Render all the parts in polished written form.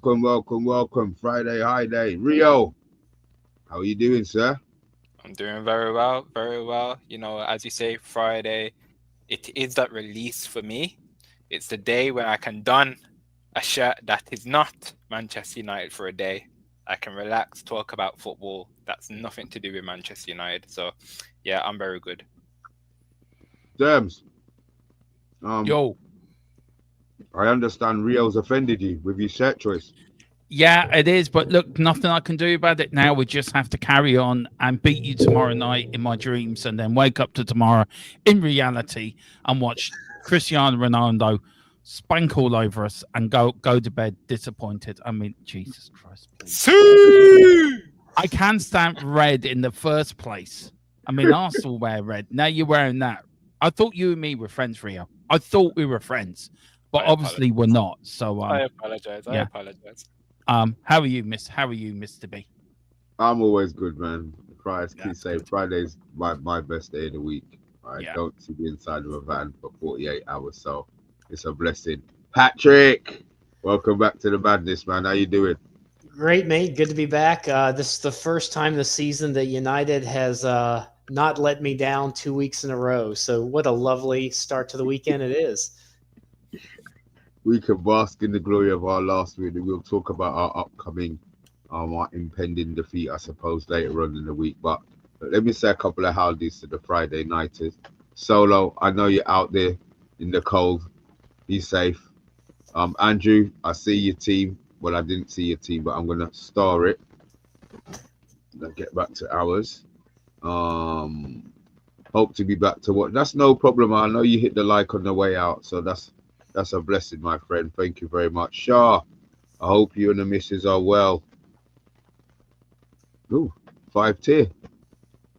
Welcome. Friday high day. Rio, how are you doing, sir? I'm doing very well, very well. You know, as you say, Friday, it is that release for me. It's the day where I can don a shirt that is not Manchester United for a day. I can relax, talk about football. That's nothing to do with Manchester United. So, yeah, I'm very good. Derms, um, Yo, I understand Rio's offended you with his shirt choice. yeah, it is. But look, nothing I can do about it now. We just have to carry on and beat you tomorrow night in my dreams, and then wake up to tomorrow in reality and watch Cristiano Ronaldo spank all over us and go to bed disappointed. I mean, Jesus Christ, please. See! I can stand red in the first place. I mean, Arsenal wear red. Now you're wearing that. I thought you and me were friends, Rio. I thought we were friends, but I obviously we're apologize. not. So I apologize. I yeah. apologize. How are you, Mr. B? I'm always good, man. Fridays, keep That's saying good. Friday's my best day of the week. I Yeah. don't see the inside of a van for 48 hours, so it's a blessing. Patrick, welcome back to the madness, man. How you doing? Great, mate. Good to be back. This is the first time this season that United has not let me down 2 weeks in a row. So, what a lovely start to the weekend it is. We can bask in the glory of our last win, and we'll talk about our upcoming, our impending defeat, I suppose, later on in the week. But let me say a couple of howdies to the Friday nighters. Solo, I know you're out there in the cold. Be safe. Andrew, I see your team. Well, I didn't see your team, but I'm gonna star it. Then get back to ours. Um, Hope to be back to what. That's no problem. I know you hit the like on the way out, so that's a blessing, my friend. Thank you very much. Shah, I hope you and the missus are well. Ooh, 5 tier.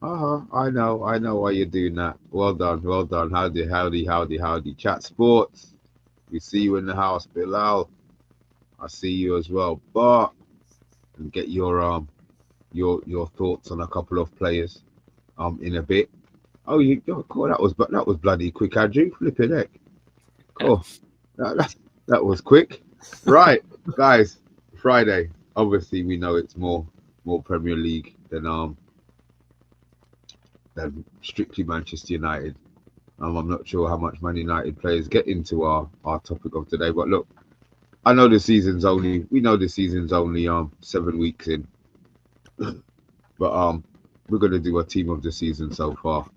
I know why you're doing that. Well done. Howdy. Chat sports. We see you in the house, Bilal. I see you as well. But and get your thoughts on a couple of players in a bit. Oh, cool. That was bloody quick, Andrew. Flipping heck. Cool. That was quick. Right, guys. Friday. Obviously, we know it's more Premier League than strictly Manchester United. I'm not sure how much Man United players get into our topic of today, but look, I know the season's only we know the season's only 7 weeks in, but we're gonna do a team of the season so far.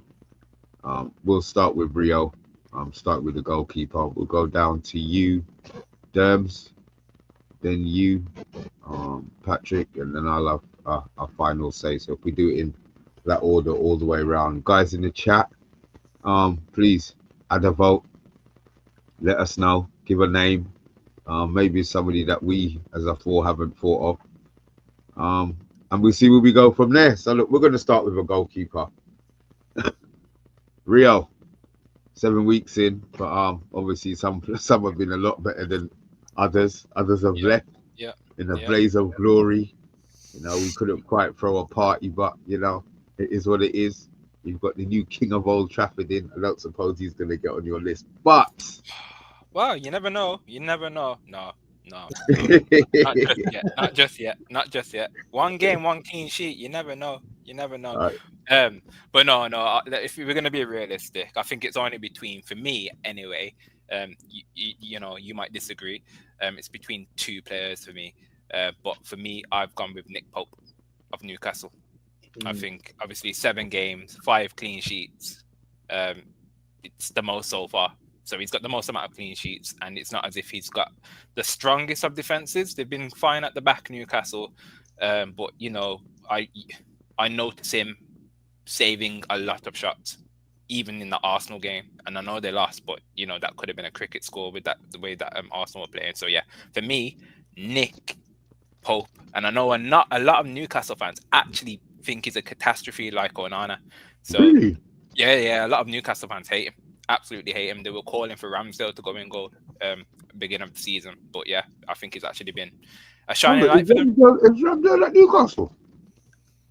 We'll start with Rio. Start with the goalkeeper. We'll go down to you, Derms, then you, Patrick, and then I'll have a final say. So if we do it in that order all the way around, guys in the chat, please add a vote. Let us know. Give a name. Maybe somebody that we as a four haven't thought of. And we'll see where we go from there. So look, we're going to start with a goalkeeper. Rio, 7 weeks in, but obviously some have been a lot better than others. Others have Yeah, left yeah, in a yeah. blaze of glory. We couldn't quite throw a party, but it is what it is. You've got the new king of Old Trafford in. I don't suppose he's going to get on your list, but Well, you never know. You never know. No, no, no. Not just yet. Not just yet. Not just yet. One game, one clean sheet. You never know. You never know. uh, Um, but no, no. If we're gonna be realistic, I think it's only between, for me anyway. You might disagree. It's between two players for me. But for me, I've gone with Nick Pope of Newcastle. I think obviously 7 games, 5 clean sheets. Um, it's the most so far. So he's got the most amount of clean sheets, and it's not as if he's got the strongest of defenses. They've been fine at the back, Newcastle, but I notice him saving a lot of shots, even in the Arsenal game. And I know they lost, but that could have been a cricket score with the way that Arsenal were playing. So yeah, for me, Nick Pope, and I know not a lot of Newcastle fans actually think he's a catastrophe like Onana. So really, yeah, a lot of Newcastle fans hate him. Absolutely hate him. They were calling for Ramsdale to go in goal beginning of the season. But yeah, I think he's actually been a shining light for them. is Ramsdale at Newcastle?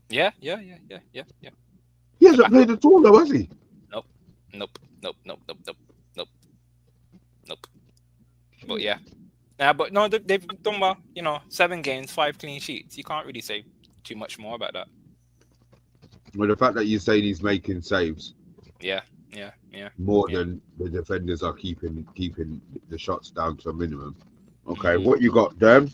Yeah. He The hasn't back. played at all, though, has he? Nope. Nope. But yeah, Yeah, but no, they've done well. 7 games, 5 clean sheets. You can't really say too much more about that. Well, the fact that you're saying he's making saves Yeah. more Yeah. than the defenders are keeping the shots down to a minimum. Okay, Mhm. what you got, Dan?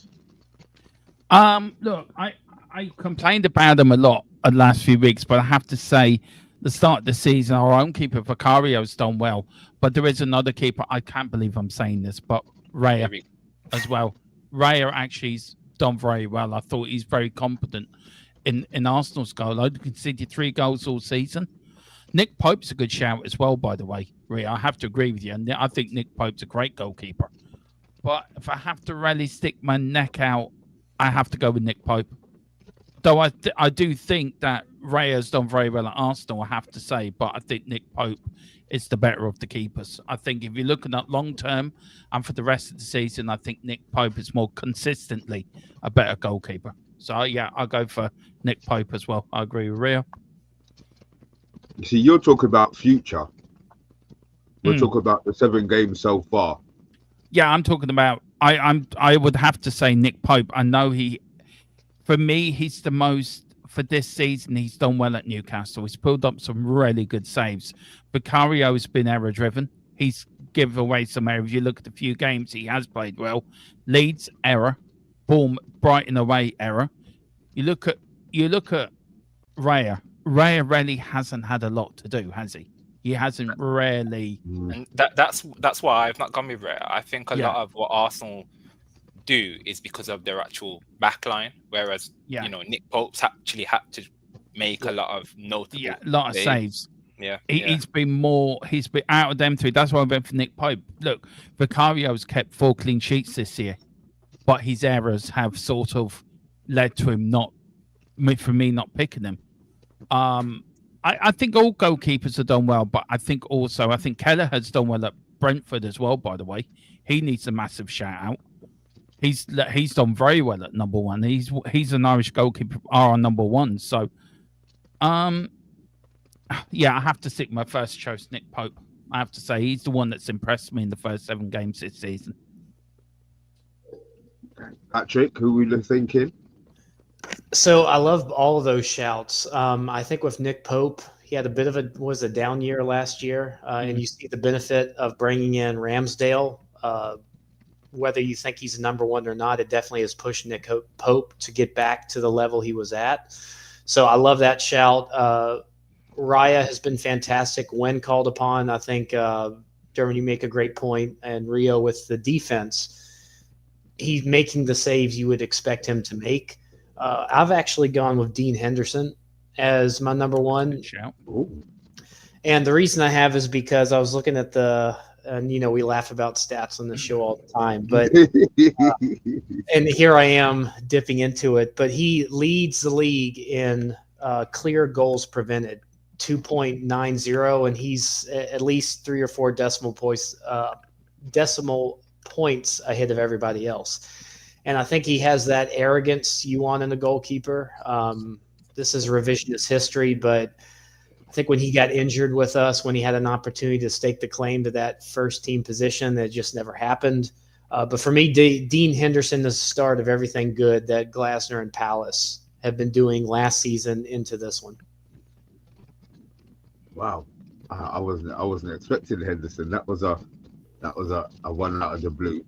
Look, I complained about him a lot the last few weeks, but I have to say, the start of the season, our own keeper Vicario's done well, but there is another keeper. I can't believe I'm saying this, but Raya Maybe. as well. Raya actually's done very well. I thought he's very competent in Arsenal's goal. I conceded 3 goals all season. Nick Pope's a good shout as well, by the way. Rhea, I have to agree with you. And I think Nick Pope's a great goalkeeper. But if I have to really stick my neck out, I have to go with Nick Pope. Though I do think that Raya's done very well at Arsenal, I have to say. But I think Nick Pope is the better of the keepers. I think if you're looking at long term and for the rest of the season, I think Nick Pope is more consistently a better goalkeeper. So, yeah, I'll go for Nick Pope as well. I agree with Rhea. You see, you're talking about future. We're talking about the 7 games so far. Yeah, I'm talking about. I would have to say Nick Pope. I know for me, he's the most for this season. He's done well at Newcastle. He's pulled up some really good saves. Vicario has been error driven. He's given away some errors. If you look at the few games, he has played well. Leeds error, Brighton away error. You look at Raya. Raya really hasn't had a lot to do, has he? He hasn't really. And that's why I've not gone with Raya. I think a Yeah. lot of what Arsenal do is because of their actual backline, whereas Nick Pope's actually had to make a lot of notable a lot of saves. Yeah, He's been out of them 3. That's why I went for Nick Pope. Look, Vicario's kept 4 clean sheets this year, but his errors have sort of led to him not picking him. I think all goalkeepers have done well, but I think Keller has done well at Brentford as well, by the way. He needs a massive shout out. He's done very well at number 1. He's an Irish goalkeeper, our number 1. So, yeah, I have to stick my first choice, Nick Pope. I have to say he's the one that's impressed me in the first 7 games this season. Patrick, who were you thinking? So I love all of those shouts. I think with Nick Pope, he had a bit of a down year last year, and you see the benefit of bringing in Ramsdale. Whether you think he's a number 1 or not, it definitely has pushed Nick Pope to get back to the level he was at. So I love that shout. Raya has been fantastic when called upon. I think, Dermot, you make a great point, and Rio with the defense. He's making the saves you would expect him to make. I've actually gone with Dean Henderson as my number 1. And the reason I have is because I was looking at we laugh about stats on the show all the time, but and here I am dipping into it, but he leads the league in clear goals prevented, 2.90, and he's at least 3 or 4 decimal points ahead of everybody else. And I think he has that arrogance you want in a goalkeeper. This is revisionist history, but I think when he got injured with us, when he had an opportunity to stake the claim to that first team position, that just never happened. But for me, Dean Henderson is the start of everything good that Glasner and Palace have been doing last season into this one. Wow, I wasn't expecting Henderson. That was a one out of the blue.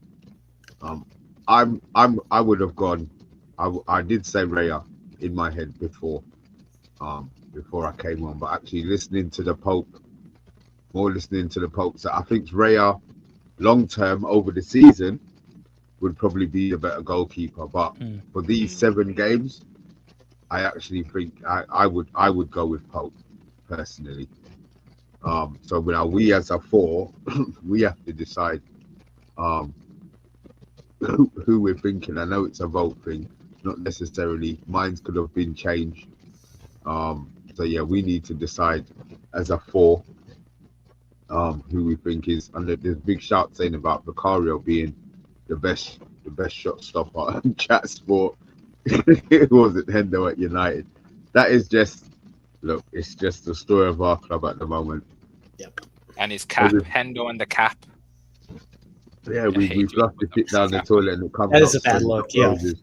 I would have gone. I did say Raya in my head before I came on, but actually listening to the Pope, so I think Raya long term over the season would probably be a better goalkeeper. But for these 7 games, I actually think I would go with Pope personally. So now we as a 4, we have to decide who we're thinking. I know it's a vote thing, not necessarily. Mine could have been changed. So yeah, we need to decide as a 4 who we think is. And there's big shout saying about Vicario being the best shot stopper on Chat Sport. It wasn't Hendo at United. That is just it's just the story of our club at the moment. Yep. And his cap, Hendo and the cap. Yeah, we hate flush the shit down the toilet and it comes That is out a bad smelling look, like yeah. roses.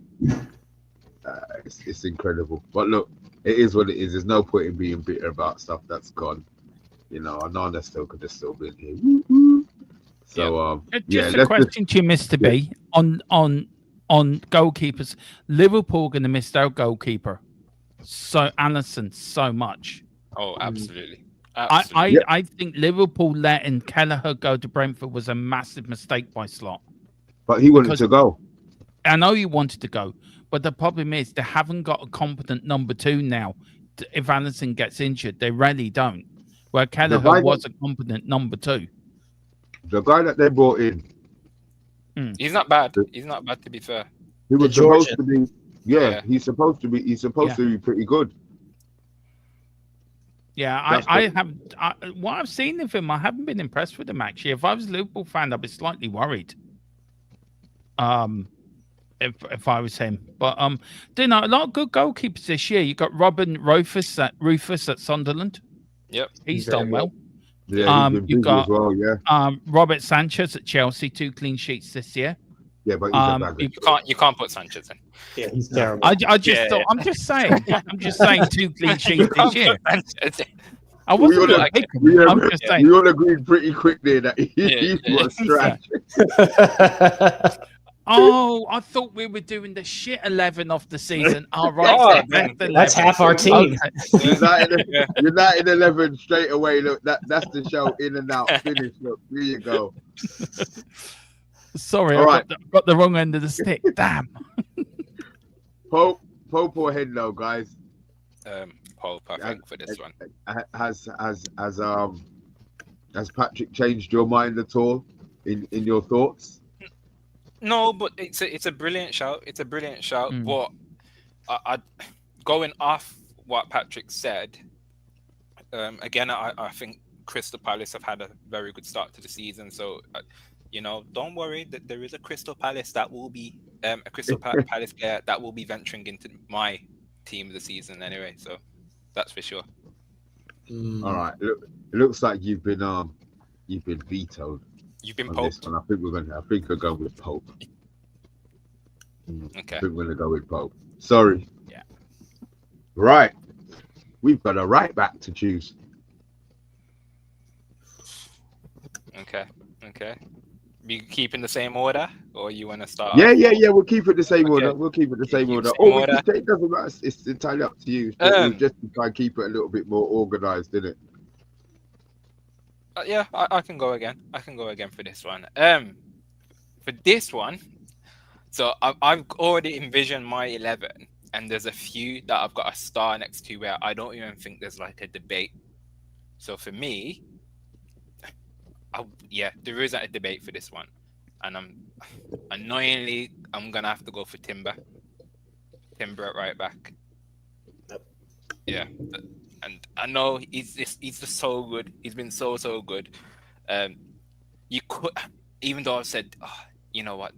It's incredible. But look, it is what it is. There's no point in being bitter about stuff that's gone. You know, Anana still could have still been here. Woo-hoo. So Just a question to you, Mr. B, on goalkeepers. Liverpool going to miss their goalkeeper, so Alisson, so much. Oh, absolutely. I think Liverpool letting Kelleher go to Brentford was a massive mistake by Slot. But he wanted to go. I know he wanted to go, but the problem is they haven't got a competent number 2 now. If Alisson gets injured, they really don't. Where Kelleher was a competent number 2. The guy that they brought in, he's not bad. He's not bad, to be fair. he was supposed to be. Yeah, he's supposed to be. He's supposed Yeah. to be pretty good. Yeah, what I've seen of him, I haven't been impressed with him actually. If I was a Liverpool fan, I'd be slightly worried. If I was him, but do you know a lot of good goalkeepers this year? You got Robin Rufus at Sunderland. Yep, he's done well. Yeah, he's been you busy got as well. Yeah, Robert Sanchez at Chelsea, 2 clean sheets this year. yeah, but he's a bagger. You can't put Sanchez in. Yeah, he's terrible. I just thought, I'm just saying 2 clean sheets this year. I We wasn't all like, we I'm just saying. all agreed pretty quickly that he was trash. Oh, I thought we were doing the shit 11 of the season. All right, That's half our team. United 11 straight away. Look, that's the show. In and out, finish. Look, here you go. Sorry, All I got the wrong end of the stick. Damn. Pope or Hendo, guys. Pope, I think, for this one. Has Patrick changed your mind at all in your thoughts? No, but it's a brilliant shout. It's a brilliant shout. But I going off what Patrick said, again, I think Crystal Palace have had a very good start to the season. So, don't worry that there is a Crystal Palace that will be a Crystal Palace player that will be venturing into my team of the season anyway. So that's for sure. All right. Look, it looks like you've been vetoed. You've been poped. I think we're going with Pope. Okay. I think we're gonna go with Pope. Sorry. Yeah. Right. We've got a right back to choose. Okay. You keeping the same order, or you want to start? Yeah. We'll keep it the same order. We'll keep it the same order. It doesn't matter. It's entirely up to you. We'll just try and keep it a little bit more organized, isn't it? Yeah, I can go again. I can go again for this one. For this one, so I've already envisioned my 11, and there's a few that I've got a star next to where I don't even think there's like a debate. So for me, there isn't a debate for this one, and I'm gonna have to go for Timber at right back. Yeah. And I know he's just so good. He's been so good. You could, even though I've said, you know what,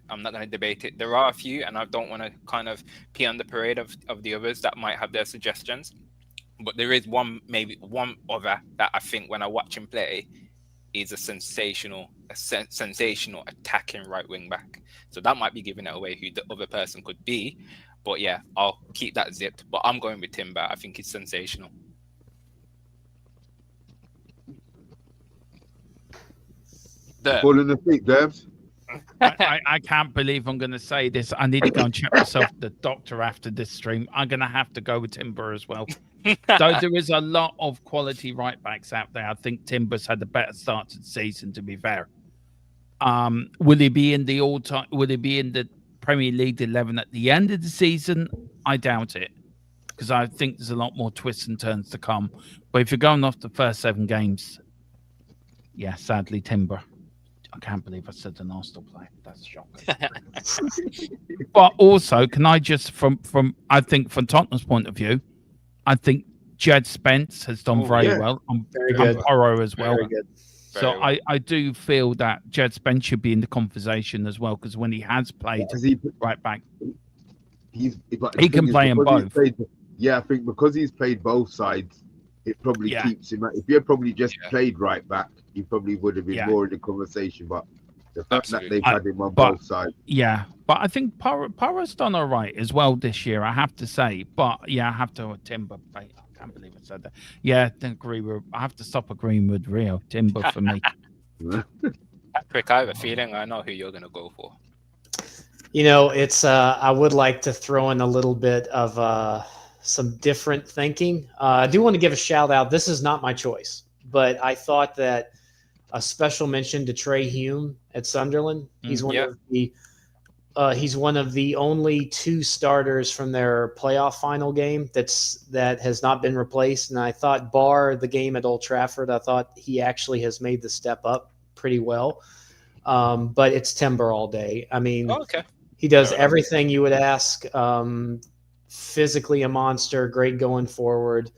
I'm not going to debate it. There are a few, and I don't want to kind of pee on the parade of the others that might have their suggestions. But there is one other that I think when I watch him play, is a sensational attacking right wing back. So that might be giving it away who the other person could be. But yeah, I'll keep that zipped. But I'm going with Timber. I think he's sensational. Falling asleep, Devs. I can't believe I'm going to say this. I need to go and check myself the doctor after this stream. I'm going to have to go with Timber as well. Though there is a lot of quality right backs out there. I think Timber's had a better start to the season, to be fair. Will he be in the all-time? Will he be in the Premier League 11 at the end of the season? I doubt it, because I think there's a lot more twists and turns to come. But if you're going off the first 7 games, yeah, sadly, Timber. I can't believe I said an Arsenal player. That's shocking. But also, can I just, from I think from Tottenham's point of view, I think Jed Spence has done very well. Very good. Porro as well. Very good. So I do feel that Jed Spence should be in the conversation as well, because when he has played right back, he can play in both. I think because he's played both sides, it probably keeps him. If he had probably just played right back, he probably would have been more in the conversation. But The fact that Absolutely. they've had him on but- both sides. Yeah, but I think Para's done all right as well this year, I have to say. But yeah, I have to Timber. I can't believe I said that. Yeah, I have to stop agreeing with Rio. Timber for me. Patrick, I have a feeling I know who you're going to go for. It's I would like to throw in a little bit of some different thinking. I do want to give a shout out. This is not my choice, but I thought that a special mention to Trey Hume at Sunderland. He's one of the only 2 starters from their playoff final game that has not been replaced. And I thought, bar the game at Old Trafford, I thought he actually has made the step up pretty well. But it's Timber all day. I mean, okay. he does everything you would ask. Physically a monster, great going forward.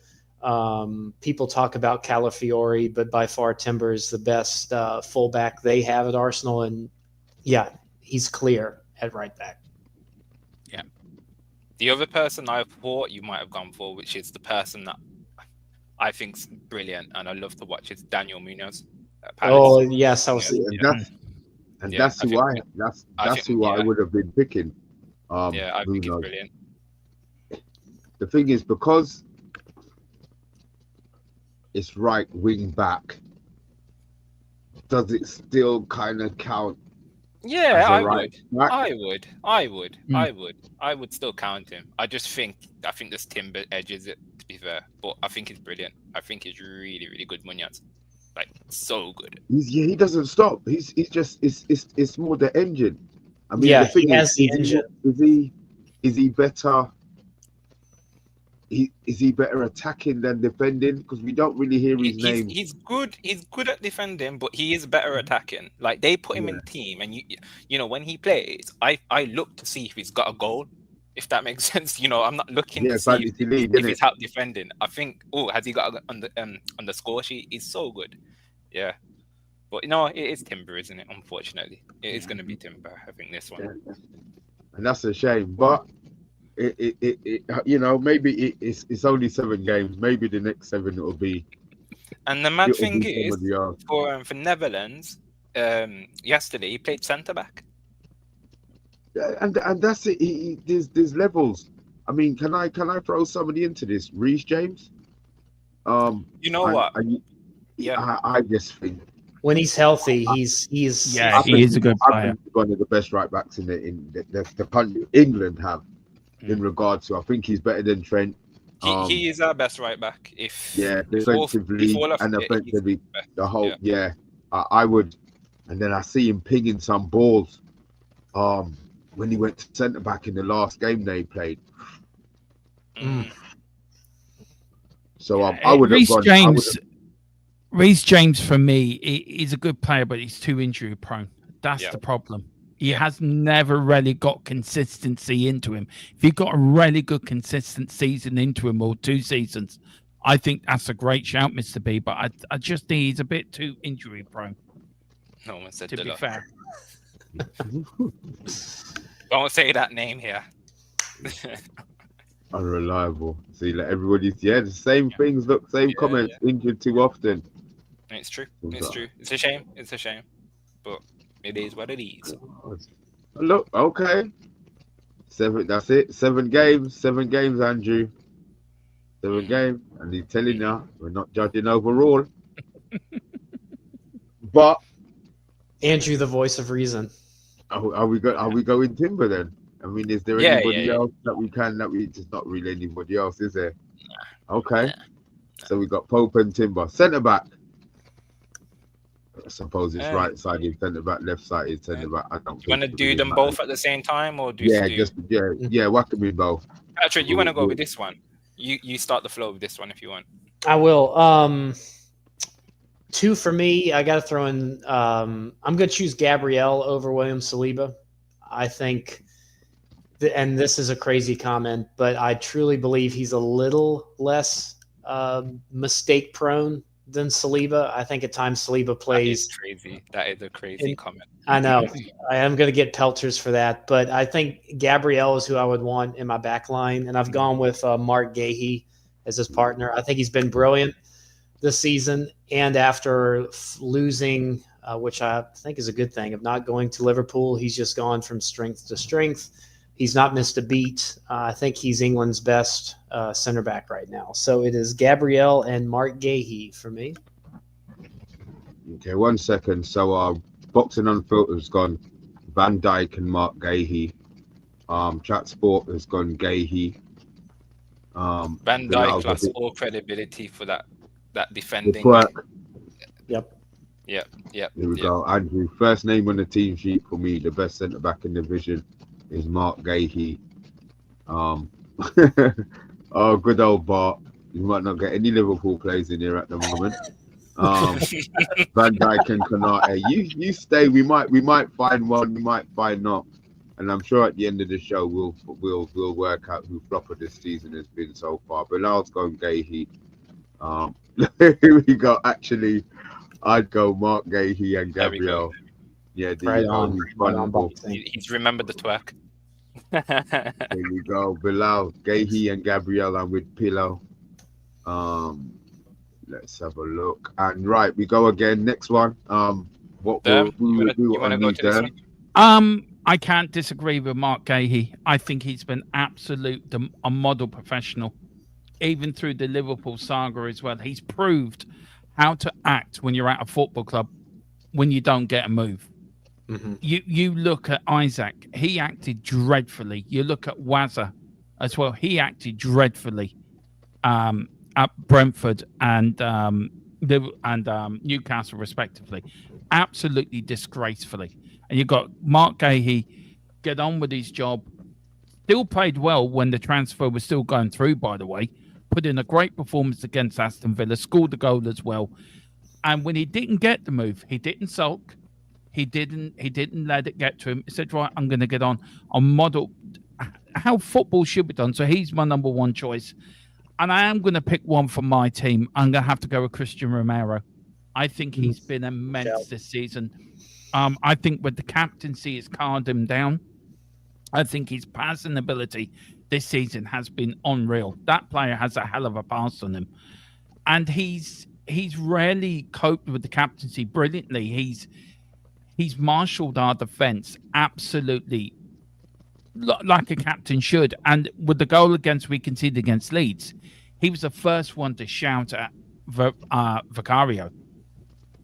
People talk about Calafiori, but by far Timber is the best fullback they have at Arsenal. And yeah, he's clear at right back. Yeah. The other person I thought you might have gone for, which is the person that I think's brilliant and I love to watch, is Daniel Munoz. Oh yes, I was. That's who I would have been picking. I think he's Munoz. brilliant. The thing is, because it's right wing back, does it still kind of count? Yeah, as a I right would. back? I would still count him. I think this Timber edges it, to be fair, but I think he's brilliant. I think he's really, really good. Munoz, like so good. He doesn't stop. He's just it's more the engine. I mean, Yeah, the thing he has the engine. Is he better? Is he better attacking than defending? Because we don't really hear his name. He's good. He's good at defending, but he is better attacking. Like they put him in team, and you know when he plays, I look to see if he's got a goal. If that makes sense, I'm not looking to see if he's out defending. I think, has he got on the score sheet? He's so good. Yeah, but it is Timber, isn't it? Unfortunately, it is going to be Timber. I think this one, and that's a shame. But maybe it's only 7 games. Maybe the next 7 it will be. And the mad thing is, for Netherlands, yesterday he played centre back. And that's it. There's levels. I mean, can I throw somebody into this? Reece James. You know what? I just think when he's healthy, he is a good player. One of the best right backs in the country England have. In regards to, I think he's better than Trent. He is our best right back. Defensively and offensively, the whole I would. And then I see him pinging some balls. When he went to centre back in the last game they played. So I would have gone. Reece James for me, he's a good player, but he's too injury prone. That's the problem. He has never really got consistency into him. If he got a really good consistent season into him, or 2 seasons, I think that's a great shout, Mr. B. But I just think he's a bit too injury prone. No one said to be fair. Don't say that name here. Unreliable. See, like everybody's the same things. Look, same comments. Injured too often. It's true. It's true. It's a shame. But it is what it is. Look, okay. 7. That's it. 7 games. 7 games, Andrew. 7 games, and he's telling you we're not judging overall. But Andrew, the voice of reason. Are we going Timber then? I mean, is there anybody else that we just not really anybody else, is there? Okay. So we got Pope and Timber. Centre back. I suppose it's right sided centre back, left sided centre back. I don't. You want to do them both at the same time, or whack them in both. Patrick, you want to go with this one? You start the flow with this one if you want. I will. 2 for me. I got to throw in. I'm going to choose Gabriel over William Saliba. I think, and this is a crazy comment, but I truly believe he's a little less mistake prone than Saliba. I think at times Saliba plays. That is a crazy comment. I know. I am going to get pelters for that, but I think Gabriel is who I would want in my back line, and I've gone with Mark Gahey as his partner. I think he's been brilliant this season, and after losing which I think is a good thing. Of not going to Liverpool, he's just gone from strength to strength. He's not missed a beat. I think he's England's best center back right now. So it is Gabriel and Mark Gahey for me. Okay, 1 second. So Boxing Unfiltered has gone Van Dijk and Mark Gahey. Chat Sport has gone Gahey. Van Dijk lost all credibility for that defending. Yep. Yeah. Here we go. Andrew, first name on the team sheet for me, the best centre back in the division is Mark Gahey. Oh, good old Bart. You might not get any Liverpool players in here at the moment. Van Dijk and Konate. You stay. We might find one. We might find not. And I'm sure at the end of the show we'll work out who flopper this season has been so far. But Bilal's going Gahey. Here we go. Actually, I'd go Mark Gahey and Gabriel. Yeah, he's remembered the twerk. There you go. Bilal, Gahey and Gabriel. I'm with Pillow. Let's have a look. And right, we go again. Next one. What you want to go to this one? I can't disagree with Mark Gahey. I think he's been a model professional, even through the Liverpool saga as well. He's proved how to act when you're at a football club when you don't get a move. Mm-hmm. You look at Isaac, he acted dreadfully. You look at Wazza as well, he acted dreadfully at Brentford and Newcastle respectively, absolutely disgracefully. And you've got Mark Gahey get on with his job, still played well when the transfer was still going through, by the way, put in a great performance against Aston Villa, scored the goal as well. And when he didn't get the move, he didn't sulk. He didn't let it get to him. He said, right, I'm going to get on. I'll model how football should be done. So he's my number one choice. And I am going to pick one for my team. I'm going to have to go with Christian Romero. I think he's been immense this season. I think with the captaincy, it's calmed him down. I think his passing ability this season has been unreal. That player has a hell of a pass on him. And he's rarely coped with the captaincy brilliantly. He's marshaled our defense absolutely like a captain should. And with the goal we conceded against Leeds, he was the first one to shout at Vicario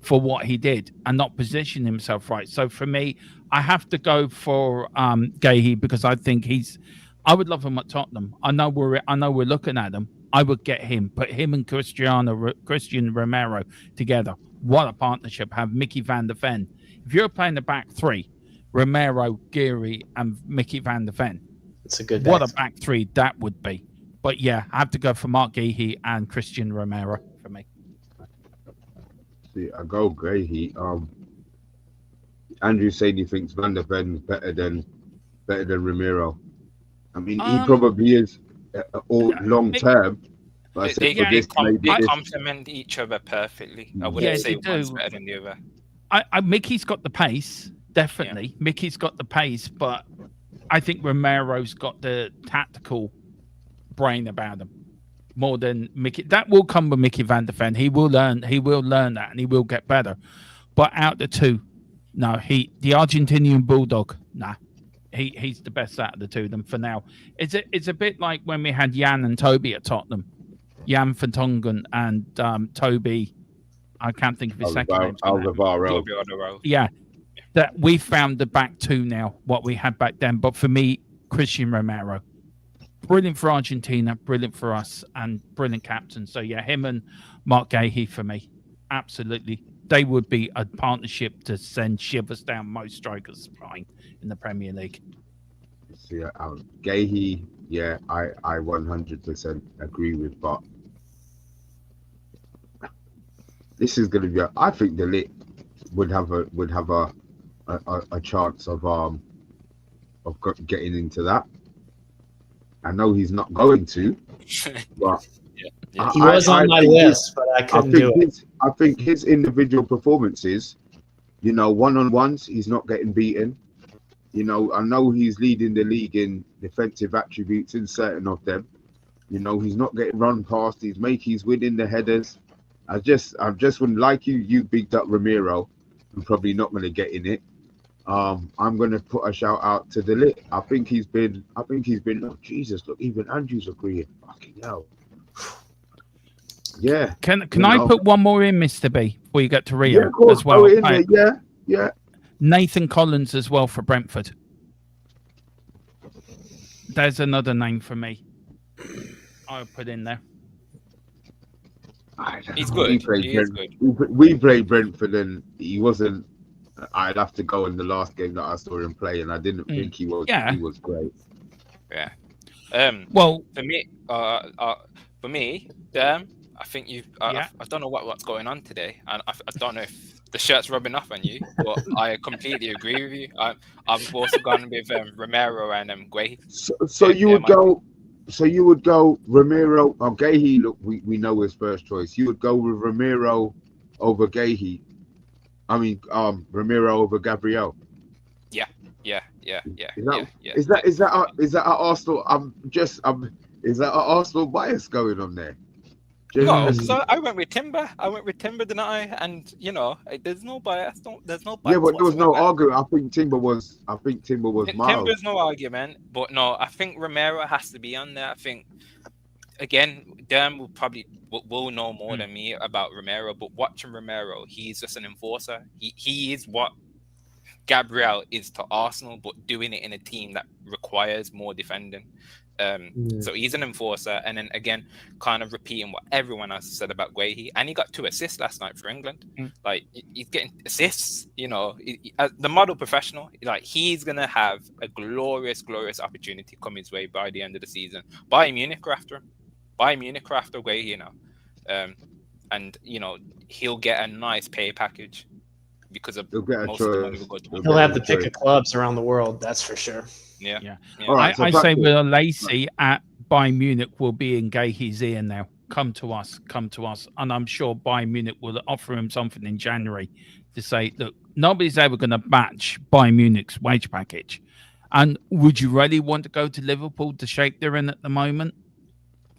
for what he did and not position himself right. So for me, I have to go for Gahey because I think I would love him at Tottenham. I know we're looking at him. I would get him, put him and Christian Romero together. What a partnership. Have Mickey van der Ven. If you're playing the back three, Romero, Geary, and Mickey van der Ven. It's a good What a back three that would be. But yeah, I have to go for Mark Gahey and Christian Romero for me. See, I go Gahey. Andrew said he thinks Van der Ven better than Romero. I mean, he probably is long term. But they complement each other perfectly. I wouldn't say one's better than the other. Mickey's got the pace, definitely. Yeah. Mickey's got the pace, but I think Romero's got the tactical brain about him more than Mickey. That will come with Mickey van der Ven. He will learn that, and he will get better. But out the two, no, the Argentinian bulldog, nah. He's the best out of the two of them for now. It's a bit like when we had Jan and Toby at Tottenham. Jan Vertonghen and Toby, I can't think of his second name. Alvaro. Yeah, that we found the back two now, what we had back then. But for me, Christian Romero, brilliant for Argentina, brilliant for us, and brilliant captain. So yeah, him and Mark Gahey for me, absolutely. They would be a partnership to send shivers down most strikers' spine in the Premier League. So yeah, Gahey, yeah, I 100% agree with, but this is going to be. I think De Ligt would have a chance of getting into that. I know he's not going to, but yeah. He was on my list, but I couldn't do it. I think his individual performances, one-on-ones, he's not getting beaten. I know he's leading the league in defensive attributes in certain of them. He's not getting run past. He's winning the headers. I just wouldn't like you bigged up Romero. and probably not going to get in it. I'm going to put a shout out to De Ligt. I think he's been. Oh, Jesus, look, even Andrew's agreeing. Fucking hell. Yeah. Can I put one more in, Mr. B, before you get to Rio Yeah, of course. as well? Yeah. Nathan Collins as well for Brentford. There's another name for me. I'll put in there. He's good. We played Brentford and he wasn't. I'd have to go in the last game that I saw him play, and I didn't think he was. Yeah. He was great. Yeah. Well, for me, I think you. I don't know what's going on today, and I don't know if the shirt's rubbing off on you, but I completely agree with you. I've also gone with Romero and Guehi. So you would go. So you would go Romero or Guehi. Look, we know his first choice. You would go with Romero over Guehi. I mean, Romero over Gabriel. Yeah. Is that our Arsenal? Is that our Arsenal bias going on there? No, so I went with Timber. Didn't I? And there's no bias. There's no bias. Yeah, but there was no argument. I think Timber was mild. Timber's no argument, but no, I think Romero has to be on there. I think again, Dan will know more than me about Romero, but watching Romero, he's just an enforcer. He is what Gabriel is to Arsenal, but doing it in a team that requires more defending. So he's an enforcer, and then again, kind of repeating what everyone else said about Guehi, and he got 2 assists last night for England. Like he's getting assists, as the model professional. Like he's gonna have a glorious opportunity come his way by the end of the season. Bayern Munich are after Guehi and he'll get a nice pay package because of most of the money will go to him. He'll have the pick of clubs around the world, that's for sure. Yeah. All right, I say Will Lacey at Bayern Munich will be in Guehi's ear now. Come to us. And I'm sure Bayern Munich will offer him something in January to say, look, nobody's ever going to match Bayern Munich's wage package. And would you really want to go to Liverpool to shape they're in at the moment?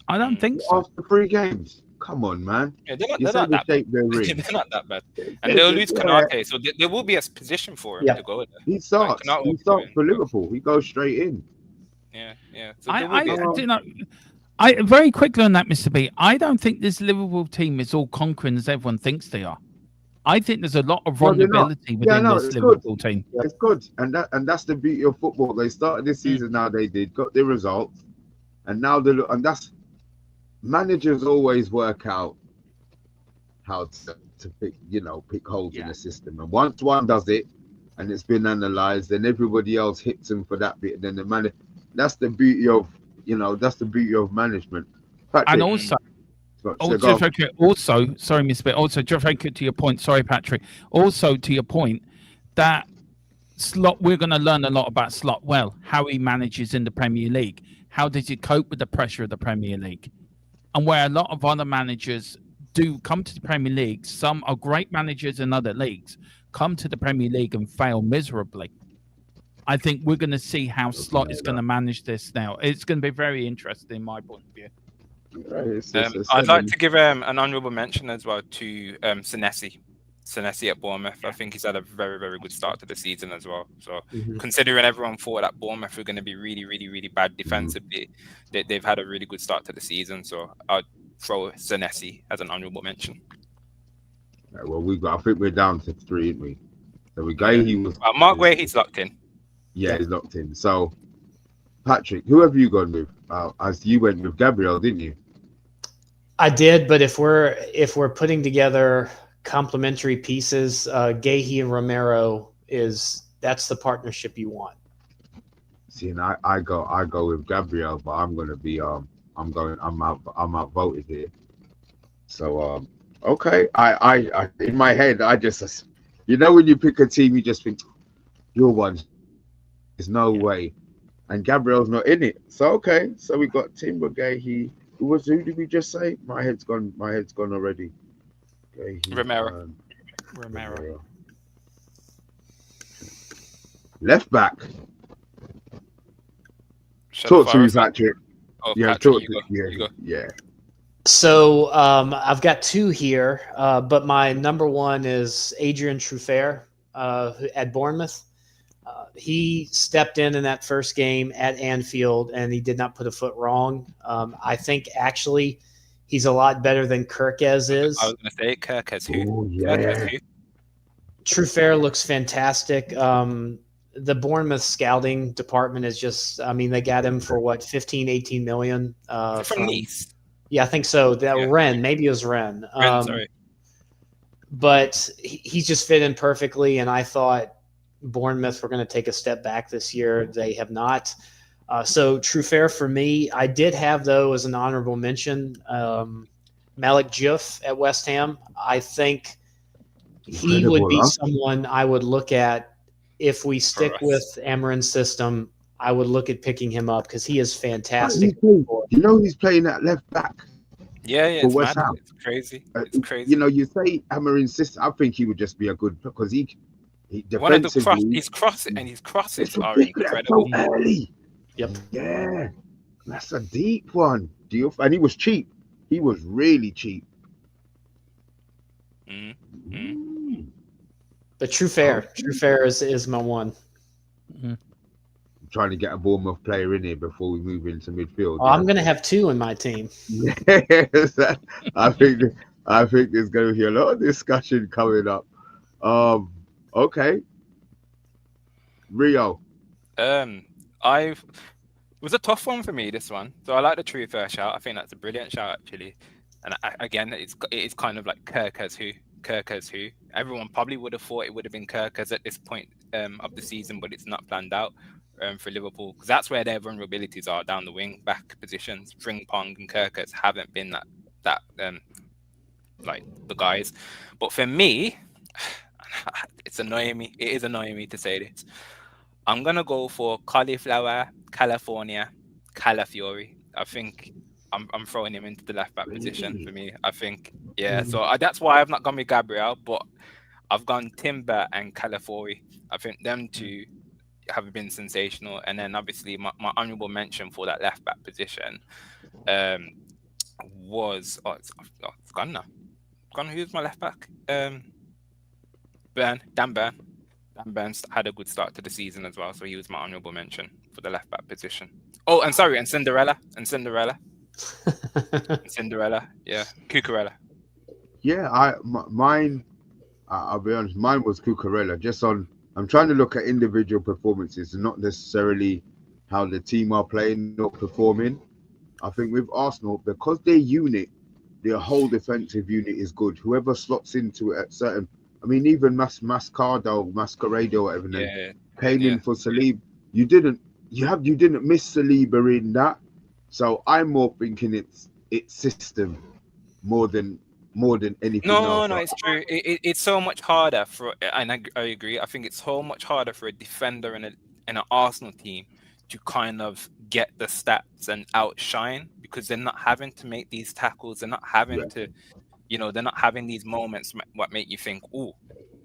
I don't think so. After 3 games. Come on, man. Yeah, they're not that bad. They're not that bad. And they'll lose Konate, so there will be a position for him to go there. He starts for Liverpool. He goes straight in. Yeah. So I very quickly on that, Mr. B. I don't think this Liverpool team is all conquering as everyone thinks they are. I think there's a lot of vulnerability within this Liverpool team. Yeah, it's good, and that's the beauty of football. They started this season. Now they got the results, and now that's. Managers always work out how to pick holes in the system, and once one does it and it's been analysed, then everybody else hits them for that bit, and then the man. That's the beauty of management. Patrick, and also, sorry, Mr. Bit. Also, to your point, sorry, Patrick. Also, to your point, that Slot, we're going to learn a lot about Slot. Well, how he manages in the Premier League. How does he cope with the pressure of the Premier League? And where a lot of other managers do come to the Premier League, some are great managers in other leagues, come to the Premier League and fail miserably. I think we're going to see how Slot is going to manage this now. It's going to be very interesting, in my point of view. I'd like to give an honourable mention as well to Senesi. Senesi at Bournemouth. I think he's had a very, very good start to the season as well. So considering everyone thought that Bournemouth were going to be really, really, really bad defensively, they've had a really good start to the season. So I'd throw Senesi as an honourable mention. Right, well, I think we're down to 3, aren't we? So he was. Mark Way, he's locked in. Yeah, he's locked in. So Patrick, who have you gone with? As you went with Gabriel, didn't you? I did, but if we're putting together complementary pieces, Guehi and Romero that's the partnership you want. See, and I go with Gabriel, but I'm gonna be I'm outvoted here. So okay, I in my head I just when you pick a team you just think your one, there's no way, and Gabriel's not in it. So okay, so we got Timber, Guehi. Who did we just say? My head's gone already. Romero. Left back. Talk to me, Patrick. Oh, yeah, Patrick, talk to me. Yeah. So I've got two here, but my number one is Adrian Truffert at Bournemouth. He stepped in that first game at Anfield, and he did not put a foot wrong. I think actually he's a lot better than Kirkez is. I was going to say Kirkez who? Oh, Kirkez yeah. who? Truffert looks fantastic. The Bournemouth scouting department is just, I mean, they got him for what, 15, 18 million? From Nice. Yeah, I think so. That Yeah. Ren, maybe it was Ren. Sorry. But he's just fit in perfectly, and I thought Bournemouth were going to take a step back this year. They have not. So Truffert for me, I did have, though, as an honorable mention, Malik Diouf at West Ham. I think he would be someone I would look at if we stick with Amarin's system. I would look at picking him up because he is fantastic. You know, he's playing at left back. Yeah, for it's West mad. Ham. It's crazy. It's crazy. You know, you say Amarin's system. I think he would just be a good because he One of the defensively. his crosses It's a are big left so incredible. early. Yep. Yeah, that's a deep one. And he was cheap. He was really cheap. Mm. Mm. But Truffert is my one. I'm trying to get a Bournemouth player in here before we move into midfield. Oh, I'm going to have two in my team. Yes, I think there's going to be a lot of discussion coming up. Okay, Rio. It was a tough one for me, this one. So I like the Truffert shout. I think that's a brilliant shout, actually. And again, it's kind of like Kirkez who. Everyone probably would have thought it would have been Kirkez at this point of the season, but it's not planned out for Liverpool because that's where their vulnerabilities are down the wing back positions. Frimpong and Kirkez haven't been that like the guys. But for me, it's annoying me. It is annoying me to say this. I'm gonna go for Cauliflower, California, Calafiori. I think I'm throwing him into the left back position for me. I think, yeah. So that's why I've not gone with Gabriel, but I've gone Timber and Calafiori. I think them two have been sensational. And then obviously my honourable mention for that left back position was it's gone now. Gone. Who's my left back? Dan Burn. Dan Burns had a good start to the season as well, so he was my honourable mention for the left back position. Oh, and Cinderella. Yeah, Cucurella. Yeah, mine. I'll be honest. Mine was Cucurella. I'm trying to look at individual performances and not necessarily how the team are playing or performing. I think with Arsenal, because their whole defensive unit is good. Whoever slots into it at certain. I mean, even Mascarado, whatever name, came in for Saliba. You didn't miss Saliba in that. So I'm more thinking it's system more than anything else. No, it's true. It's so much harder and I agree. I think it's so much harder for a defender in an Arsenal team to kind of get the stats and outshine because they're not having to make these tackles. They're not having to. They're not having these moments what make you think, oh,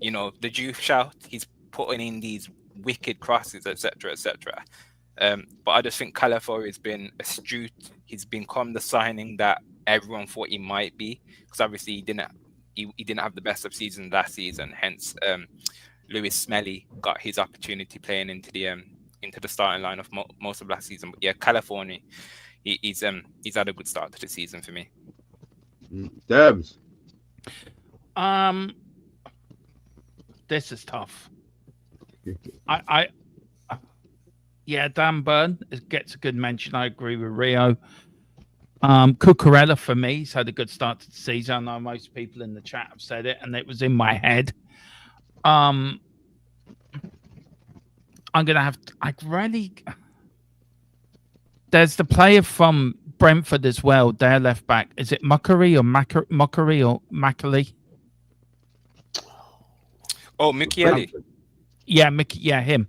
the Juve shout, he's putting in these wicked crosses, etc., etc. But I just think Calafiori has been astute. He's become the signing that everyone thought he might be, because obviously he didn't have the best of season last season. Hence, Lewis Smelly got his opportunity playing into the starting line of most of last season. But yeah, California, he's had a good start to the season for me. Debs. This is tough. Dan Burn gets a good mention. I agree with Rio. Cucurella for me, he's had a good start to the season. I know most people in the chat have said it, and it was in my head. I'm gonna have to, there's the player from Brentford as well, their left back. Is it Mockery or Macaulay? Oh, Mukiele. Yeah, him.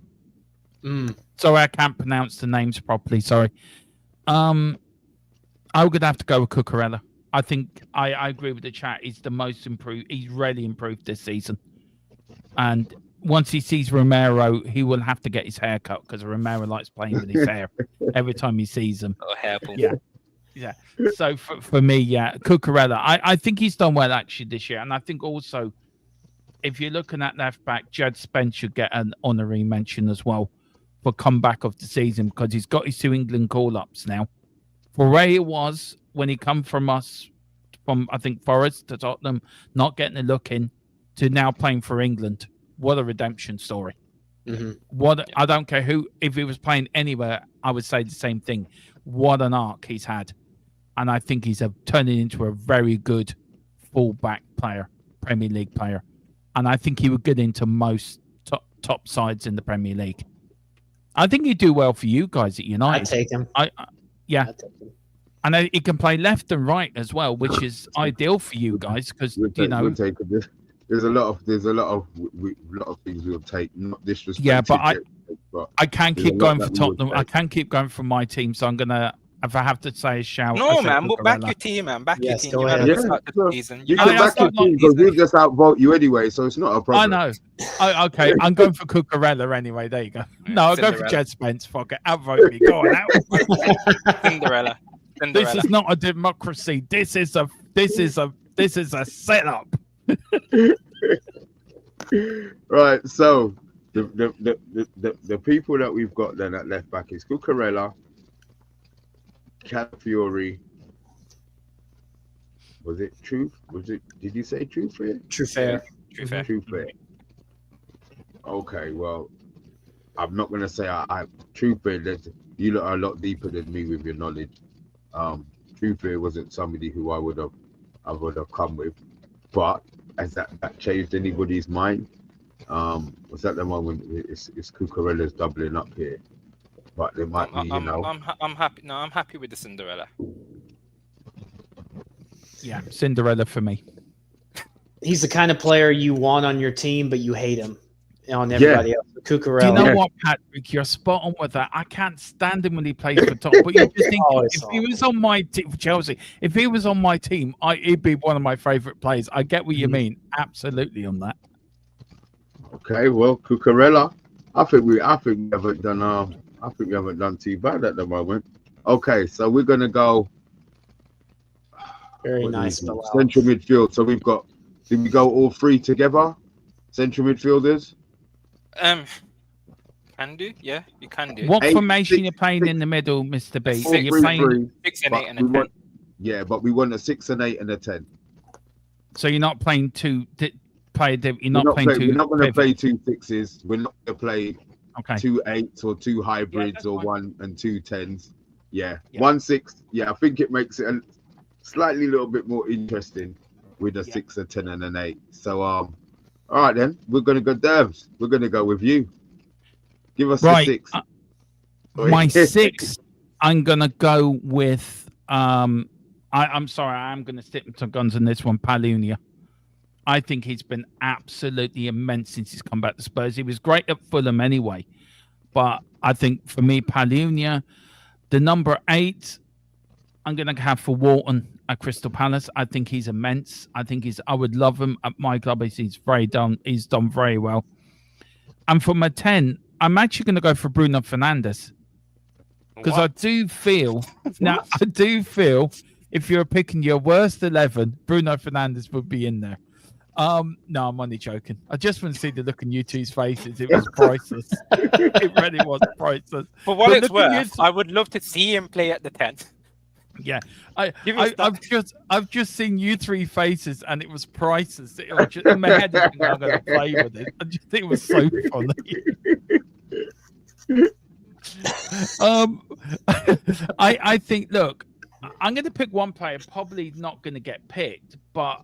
Sorry, I can't pronounce the names properly. Sorry. I'm gonna have to go with Cucurella. I think I agree with the chat. He's the most improved. He's really improved this season. And once he sees Romero, he will have to get his hair cut because Romero likes playing with his hair every time he sees him. Oh, hair pull. Yeah. Yeah. So for me, yeah, Cucurella. I think he's done well actually this year, and I think also if you're looking at left back, Jed Spence should get an honorary mention as well for comeback of the season because he's got his 2 England call-ups now. For where he was when he come from us, from I think Forest to Tottenham, not getting a look in, to now playing for England. What a redemption story! I don't care who. If he was playing anywhere, I would say the same thing. What an arc he's had, and I think he's turning into a very good full-back player, Premier League player, and I think he would get into most top sides in the Premier League. I think he'd do well for you guys at United. I'd take him. Yeah. I'd take him. And he can play left and right as well, which is ideal for you guys because there's a lot of things we'll take. Not disrespect. Yeah, but I can't keep going for Tottenham. I can't keep going for my team, so I'm gonna. If I have to say a shout, no man, but back your team, man. Back your team. You can back your team because we'll just outvote you anyway, so it's not a problem. I know. Okay, I'm going for Cucurella anyway. There you go. No, I'll go for Jed Spence. Fuck it, outvote me. Go on, out. Cinderella. This is not a democracy. This is a setup. Right. So the people that we've got then at left back is Cucurella, Calafiori. Was it Truth? Did you say Truth for it? Trufair. Trufair. Okay. Well, I'm not gonna say I Trufair. You lot are a lot deeper than me with your knowledge. Trufair wasn't somebody who I would have come with, but has that changed anybody's mind? Was that the moment it's Cucurella's doubling up here? But there might be, I'm happy. No, I'm happy with the Cinderella. Yeah, Cinderella for me. He's the kind of player you want on your team, but you hate him on everybody else. Cucurella. Do you know what, Patrick? You're spot on with that. I can't stand him when he plays for top. But you just think if he was on my team, Chelsea, if he was on my team, he'd be one of my favourite players. I get what you mean. Absolutely on that. Okay, well, Cucurella, I think we haven't done too bad at the moment. Okay, so we're gonna go. Very nice. Central midfield. So we've got. Did we go all three together? Central midfielders. Can do, yeah, you can do. What formation you're playing in the middle, Mr. B? So you're playing 6 and 8 and a 10. Yeah, but we want a 6 and 8 and a 10. So you're not playing two. We're not going to play 2 6s. We're not going to play 2 8s or 2 hybrids or 1 and 2 10s. Yeah, 1 6. Yeah, I think it makes it a slightly little bit more interesting with a 6, a 10, and an 8. So all right then, we're going to go Dervs. We're going to go with you. Give us a 6. My 6, I'm going to go with. I'm sorry, I'm going to stick to guns on this one. Palunia. I think he's been absolutely immense since he's come back to Spurs. He was great at Fulham anyway, but I think for me, Palunia, the number 8, I'm going to have for Wharton at Crystal Palace. I think he's immense. I would love him at my club. He's done very well. And for my 10, I'm actually going to go for Bruno Fernandes because I do feel if you're picking your worst 11, Bruno Fernandes would be in there. No, I'm only joking. I just want to see the look on you two's faces. It was priceless. It really was priceless. For what it's worth, I would love to see him play at the 10th. Yeah, I've just seen you 3 faces, and it was priceless. It was just, in my head, I'm going to play with it. I just think it was so funny. I think. Look, I'm going to pick one player. Probably not going to get picked, but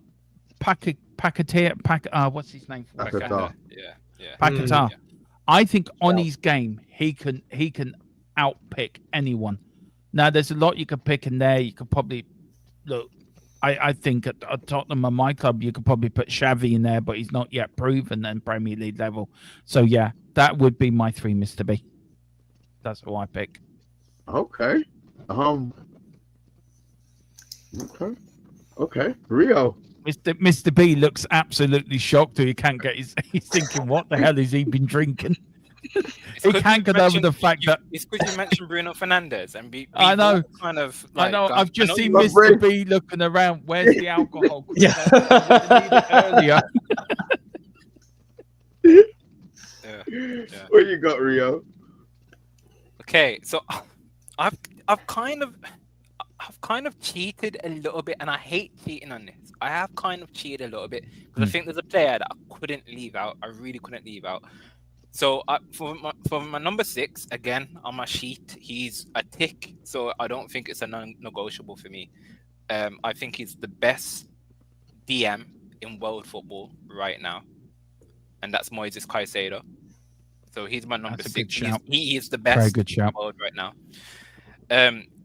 Paquetá. What's his name? Paquetá. Yeah. Paquetá. I think on his game, he can outpick anyone. Now, there's a lot you could pick in there. You could probably look. I think at Tottenham and my club, you could probably put Xavi in there, but he's not yet proven in Premier League level. So yeah, that would be my 3, Mr. B. That's who I pick. Okay. Okay. Rio. Mr. B looks absolutely shocked. He can't get his. He's thinking, what the hell has he been drinking? He can't get over the fact that it's because you mentioned Bruno Fernandes and I know. kind of I like know. I've just seen you- Mr. B looking around. Where's the alcohol? Yeah. Earlier. What you got, Rio? Okay, so I've kind of cheated a little bit, and I hate cheating on this. I have kind of cheated a little bit because I think there's a player that I couldn't leave out. I really couldn't leave out. So for my number 6, again on my sheet, he's a tick. So I don't think it's a non-negotiable for me. I think he's the best DM in world football right now, and that's Moises Caicedo. So he's my number That's a 6. good shout. He is the Very best good in shout. the world right now.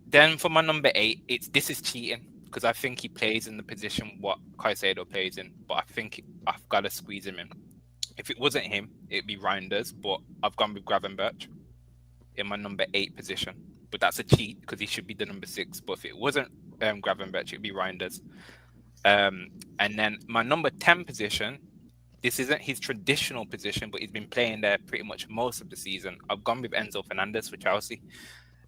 Then for my number 8, this is cheating because I think he plays in the position what Caicedo plays in, but I think I've got to squeeze him in. If it wasn't him, it'd be Reinders, but I've gone with Gravenberch in my number 8 position. But that's a cheat because he should be the number 6. But if it wasn't Gravenberch, it'd be Reinders. And then my number 10 position, this isn't his traditional position, but he's been playing there pretty much most of the season. I've gone with Enzo Fernandez for Chelsea.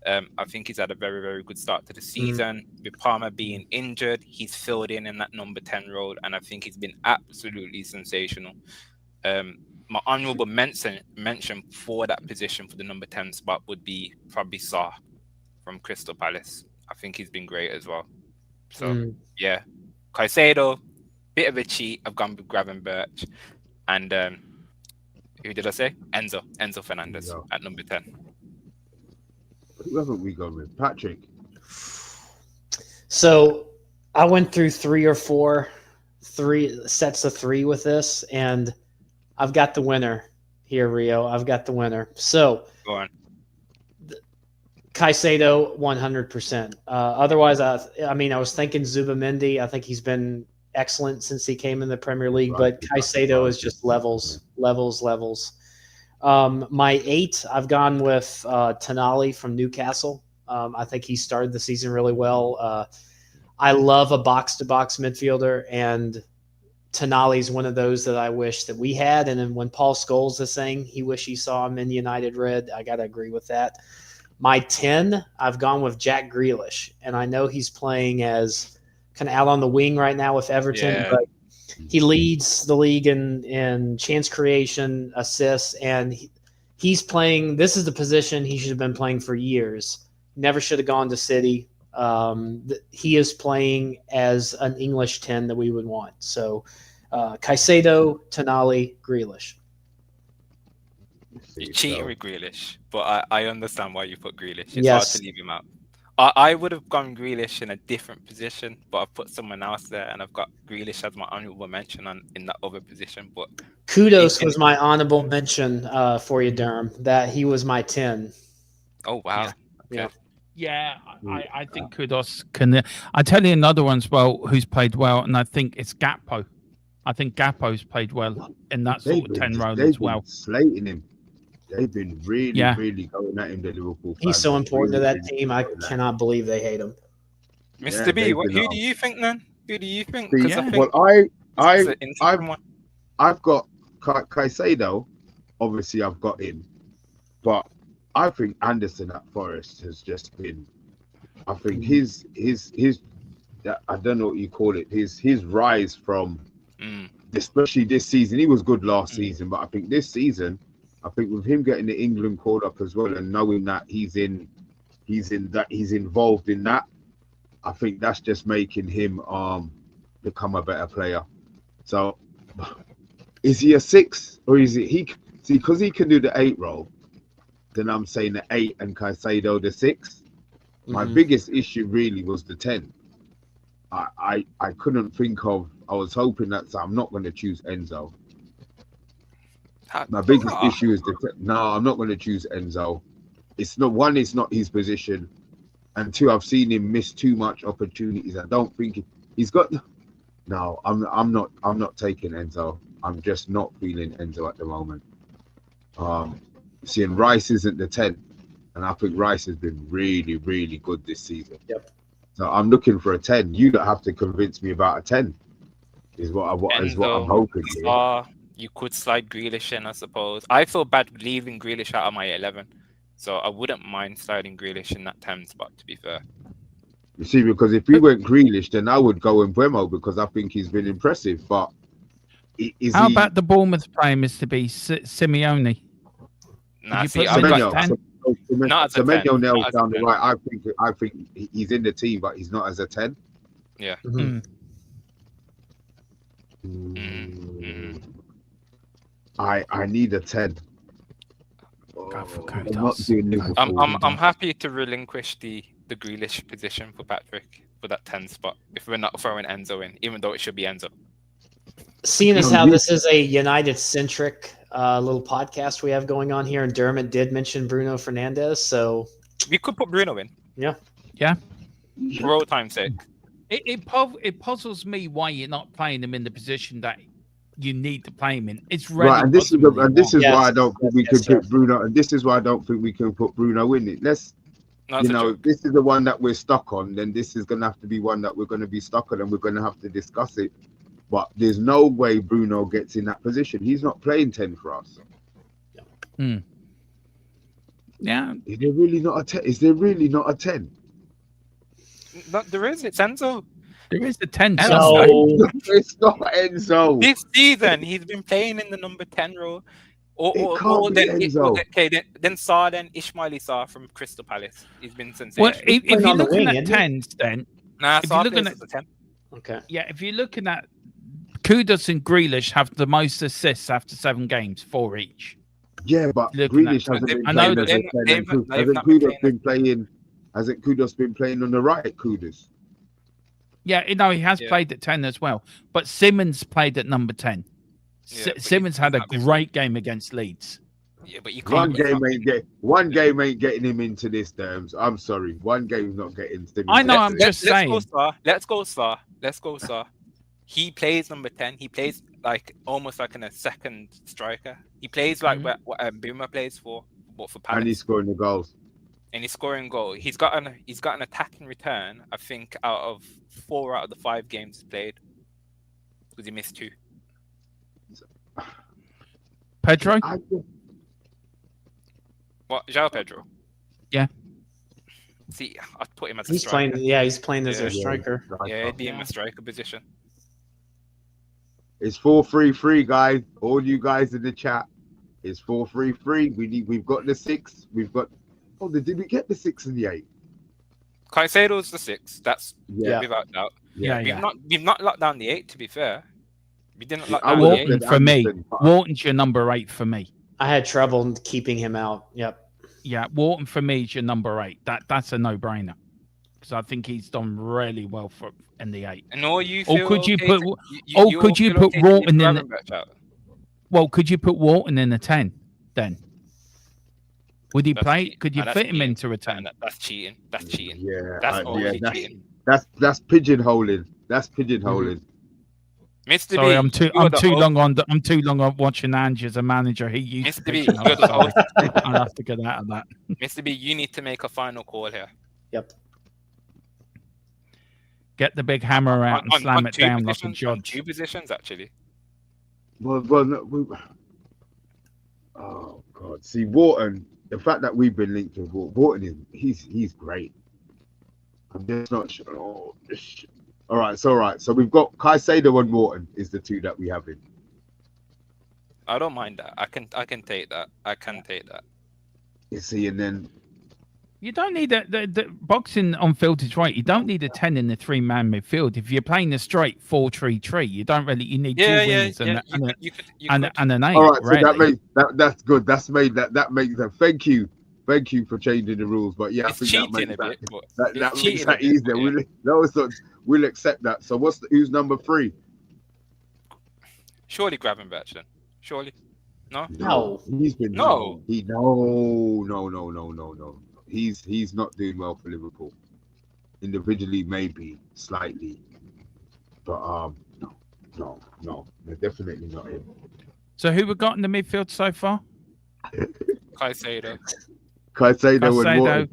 I think he's had a very, very good start to the season. With Palmer being injured, he's filled in that number 10 role, and I think he's been absolutely sensational. My honourable mention for that position for the number 10 spot would be probably Sarr from Crystal Palace. I think he's been great as well. So, yeah. Caicedo, bit of a cheat. I've gone with Gravenberch. And who did I say? Enzo Fernandez at number 10. Who haven't we gone with? Patrick. So I went through 3 or 4 sets of 3 with this, and I've got the winner here, Rio. I've got the winner. So Go on. Caicedo, 100%. Otherwise, I was thinking Zubimendi. I think he's been excellent since he came in the Premier League, Right. but Caicedo is just levels. My 8, I've gone with Tonali from Newcastle. I think he started the season really well. I love a box-to-box midfielder, and Tonali's one of those that I wish that we had. And then when Paul Scholes is saying he wish he saw him in United Red, I got to agree with that. My 10, I've gone with Jack Grealish, and I know he's playing as kind of out on the wing right now with Everton, but he leads the league in chance creation, assists, and he's playing. This is the position he should have been playing for years. Never should have gone to City. He is playing as an English 10 that we would want. So Caicedo, Tonali, Grealish. You're cheating with Grealish, but I understand why you put Grealish. It's hard Yes. to leave him out. I would have gone Grealish in a different position, but I've put someone else there, and I've got Grealish as my honourable mention in that other position. But Kudos was my honorable mention for you, Durham, that he was my 10. oh wow, Yeah. okay. Yeah, I think Kudos can. I tell you another one as well who's played well, and I think it's Gakpo. I think Gakpo's played well in that sort of 10 role as well. Slating him. They've been really, Yeah. really going at him, the Liverpool fans. He's so important to Really, that really team. I going at him. cannot believe they hate him. Mr. Yeah, B, they've who been do you think then? Who do you think? See, 'Cause I think Well, it's I've an interesting one. I've got Caicedo. Obviously, I've got him, but I think Anderson at Forest has just been. I think his I don't know what you call it. His rise from, especially this season. He was good last season, but I think this season, I think with him getting the England called up as well, and knowing that he's involved in that, I think that's just making him become a better player. So, is he a 6 or is it he? See, because he can do the 8 role, then I'm saying the 8 and Caicedo the 6. My biggest issue really was the 10. I couldn't think of. I was hoping that, so I'm not going to choose Enzo. My biggest issue is no, I'm not going to choose Enzo. It's not his position, and 2, I've seen him miss too much opportunities. I don't think he's got. No, I'm not taking Enzo. I'm just not feeling Enzo at the moment. Seeing Rice isn't the 10, and I think Rice has been really, really good this season. Yep. So I'm looking for a 10. You don't have to convince me about a 10. Is what I'm hoping. You could slide Grealish in, I suppose. I feel bad leaving Grealish out of my 11, so I wouldn't mind sliding Grealish in that 10 spot, to be fair. You see, because if we went Grealish, then I would go in Bremo because I think he's been impressive. But how about the Bournemouth player, Mr. B, Simeone? Nah, you see, put I've got Semenyo? not as a 10. Semenyo nails Not as a down the 10. right. I think he's in the team, but he's not as a 10. Yeah. Mhm. I need a 10. Go for I'm Kudos. not doing Liverpool. I'm happy to relinquish the Grealish position for Patrick for that 10 spot if we're not throwing Enzo in, even though it should be Enzo. Seeing as No, how you- this is a United-centric little podcast we have going on here, and Dermot did mention Bruno Fernandes, so We could put Bruno in yeah. for all time's sake. It puzzles me why you're not playing him in the position that you need to play him in. It's really Right, and this is puzzling me why. Yes. why I don't think we Yes, can put Bruno. And this is why I don't think we can put Bruno in it. Let's, That's you a know, joke. this is the one that we're stuck on. Then this is gonna have to be one that we're gonna be stuck on, and we're gonna have to discuss it. But there's no way Bruno gets in that position. He's not playing 10 for us. Yeah, Is there really not a 10? Is there really not a 10? No, there is. It's Enzo. there is a 10. And somewhere. So It's not Enzo. This season, he's been playing in the number 10 role. It can't be Enzo. Then Sarr, then Ismaili Sarr from Crystal Palace. He's been Well, sensational. if playing you're on the looking wing, at isn't he? 10s, then Nah, if you're Sarr looking plays at- as a 10. okay. yeah, if you're looking at Kudos and Grealish have the most assists after 7 games, 4 each. Yeah, but Looking at- Grealish hasn't been I know playing as a that 10. they've and not Hasn't been Kudos been playing? Hasn't Kudos been playing on the right? Kudos. Yeah, he has Yeah. played at 10 as well. But Simmons played at number 10. Yeah, but Simmons he's had a not been- great game against Leeds. Yeah, but you One can't. game ain't getting him into this terms. I'm sorry. One game's not getting Simmons. I know, into I'm this. just saying. Let's go Sarr. He plays number 10. He plays like almost like in a second striker. He plays like Mhm. what Boomer plays for and Palace. he's scoring the goals. And he's scoring goal. He's got an attacking return. I think out of 4 out of the 5 games he's played, because he missed 2. Pedro? I just- What, João Pedro? Yeah. See, I'd put him as a He's striker. playing. Yeah, he's playing as Yeah. a striker. Yeah, he'd be in the striker position. It's 4-3-3, guys. All you guys in the chat. It's 4-3-3. We've got the 6. We've got. Oh, did we get the 6 and the 8? Caicedo's the 6. That's Yeah. without doubt. Yeah. We've not locked down the 8. To be fair, we didn't lock I down would the have 8. said Wharton for me. Anderson, but- Wharton's your number 8 for me. I had trouble keeping him out. Yep. Yeah, Wharton for me is your number 8. That's a no-brainer. Because I think he's done really well for in the 8. And all you Or feel could you okay put- to- or you could you feel put okay to leave Wharton in the- Gravenberch out? Well, could you put Wharton in the 10 then? Would he That's play? cheating. Could you Nah, that's fit him cheating. into a 10? That's cheating. That's cheating. Yeah, That's yeah, already cheating. that's pigeonholing. That's pigeonholing. Mr. Sorry, B, I'm too you're the host. I'm too long on watching Ange as a manager. He used Mr. to B, be. you're the host. I'll have to get out of that. Mr. B, you need to make a final call here. Yep. Get the big hammer out and slam it two down like a positions, on judge. 2 positions, actually. Well, no, oh God! See, Wharton. The fact that we've been linked with Wharton is he's great. I'm just not sure. Oh, all right, it's all right. So we've got Caicedo and Wharton is the 2 that we have in. I don't mind that. I can take that. I can take that. You see, and then You don't need the boxing on field is right. You don't need a 10 in the 3-man midfield. If you're playing a straight 4-3-3, you don't really. You need 2 wings and an 8. all right, so that really. makes that's good. That makes that. Thank you for changing the rules. But yeah, It's I think cheating that a makes bit, but that it's makes cheating that a bit, easier. yeah. We'll accept that. So who's number 3? Surely Gravenberch then. Surely. No. He's been No. no. He's not doing well for Liverpool. Individually, maybe slightly, but no, they're definitely not him. So who we got in the midfield so far? Caicedo, Caicedo and Wharton.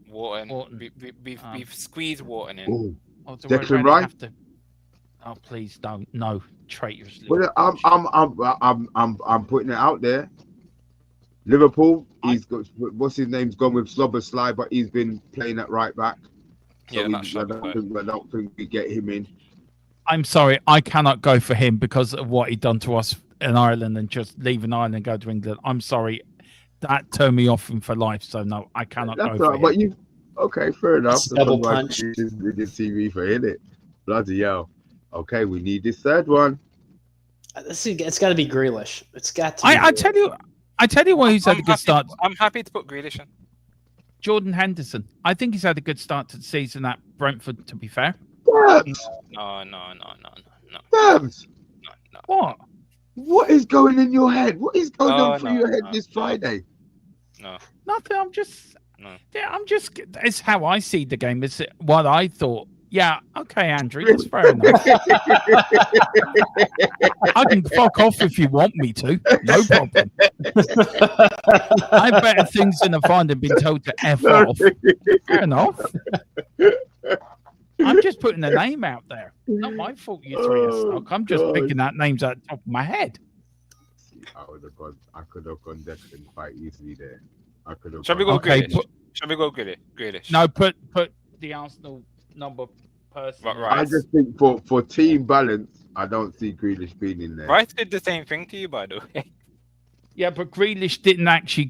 Wharton. Wharton. We've squeezed Wharton in. Oh, Or do I Declan really Rice? have to- Oh, please don't. No, traitors. Well, I'm putting it out there. Liverpool, he's got what's his name's gone with Slobberslide, but he's been playing at right back. So Yeah, not I don't think we get him in. I'm sorry, I cannot go for him because of what he done to us in Ireland and just leaving Ireland and go to England. I'm sorry, that turned me off him for life. So no, I cannot That's go all for right, him. but you okay? Fair enough. It's double punch. We did TV for it. Bloody hell. Okay, we need this third one. It's got to be Grealish. It's got to. I tell you why he's had a good start. I'm happy to put Grealish in. Jordan Henderson. I think he's had a good start to the season at Brentford. To be fair. Dams. No. Dams. No. What? What is going in your head? What is going on through your head no, this no. Friday? No. Nothing. I'm just. No. Yeah, I'm just. It's how I see the game. It's what I thought. Yeah. Okay, Andrew. That's fair enough. I can fuck off if you want me to. No problem. I have better things than to find and been told to F off. Fair enough. I'm just putting the name out there. Not my fault you three are stuck. I'm just picking out names out the top of my head. I could have gone Declan quite easily there. I could have. Shall we go Okay, Grealish? Shall we go Grealish? No, put the Arsenal number person. Right. I just think for team balance, I don't see Grealish being in there. Rice did the same thing to you, by the way. Yeah, but Grealish didn't actually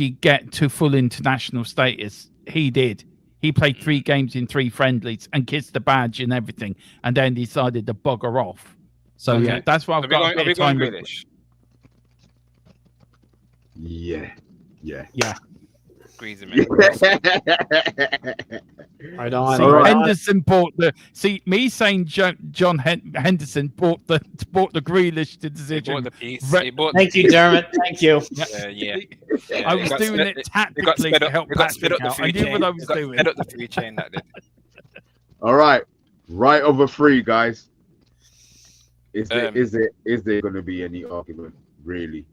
get to full international status. He did. He played 3 games in 3 friendlies and kissed the badge and everything, and then decided to bugger off. So Okay. yeah, that's why I've got a bit of time. Grealish? Yeah. Agrees with me. Right on. See, All right. Henderson bought the. See, me saying John Henderson bought the Grealish He decision. bought the piece. Re- He bought Thank you, Dermot. Thank you. Yeah. I was got doing split- it tactically to help split Patrick up the out. I free knew chain. what I was doing. Split up the free chain that did. All right. Right over 3, guys. Is there going to be any argument really?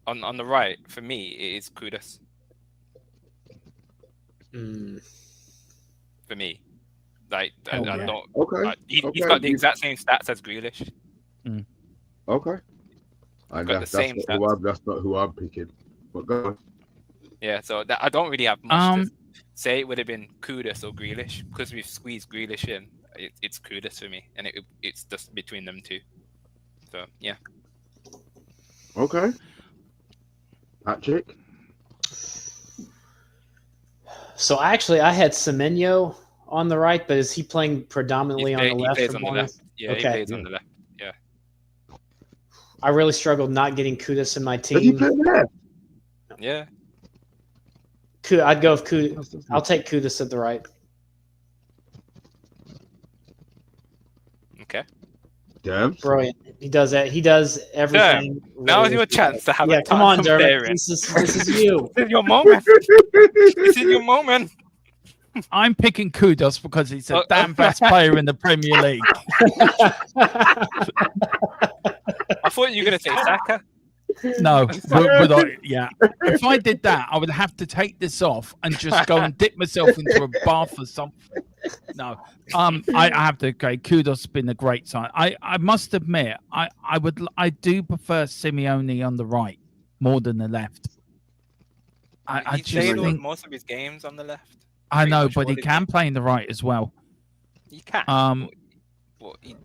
On the right, for me, it is Kudus. For me, like I yeah. don't. Okay. He's got the exact same stats as Grealish. Okay. And Got the same stats. that's not who I'm picking. But go on. Yeah, so I don't really have much to say. It would have been Kudus or Grealish because we've squeezed Grealish in. It's Kudus for me, and it's just between them two. So yeah. Okay. Patrick. So actually, I had Semenyo on the right, but is he playing predominantly on the left? He plays on the left. Yeah, Okay. he plays on the left. Yeah. I really struggled not getting Kudus in my Does he team. play left? Yeah. I'd go with Kudus. I'll take Kudus at the right. Okay. Damn. Brilliant. He does that. He does everything. Now is really your chance to have Yeah, a come on, Dermot. comparing. This is you. This is your moment. This is your moment. I'm picking Kudos because he's the damn best player in the Premier League. I thought you were going to say Saka. No, yeah. If I did that, I would have to take this off and just go and dip myself into a bath or something. No, I have to. Okay, Kudos has been a great sign. I must admit, I do prefer Simeone on the right more than the left. I He's just played think most of his games on the left. I know, much but he all the can play in the right as well. He can.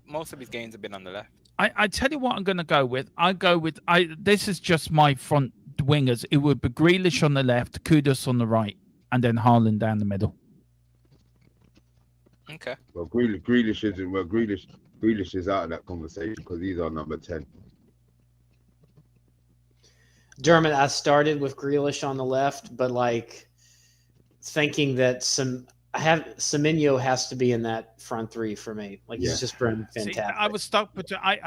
Most of his games have been on the left. I tell you what I'm going to go with. This is just my front wingers. It would be Grealish on the left, Kudos on the right, and then Haaland down the middle. Okay. Well, Grealish isn't. Well, Grealish is out of that conversation because he's our number 10. Dermot, I started with Grealish on the left, but like thinking that Semenyo has to be in that front 3 for me. Like he's just been fantastic. See, I was stuck, but I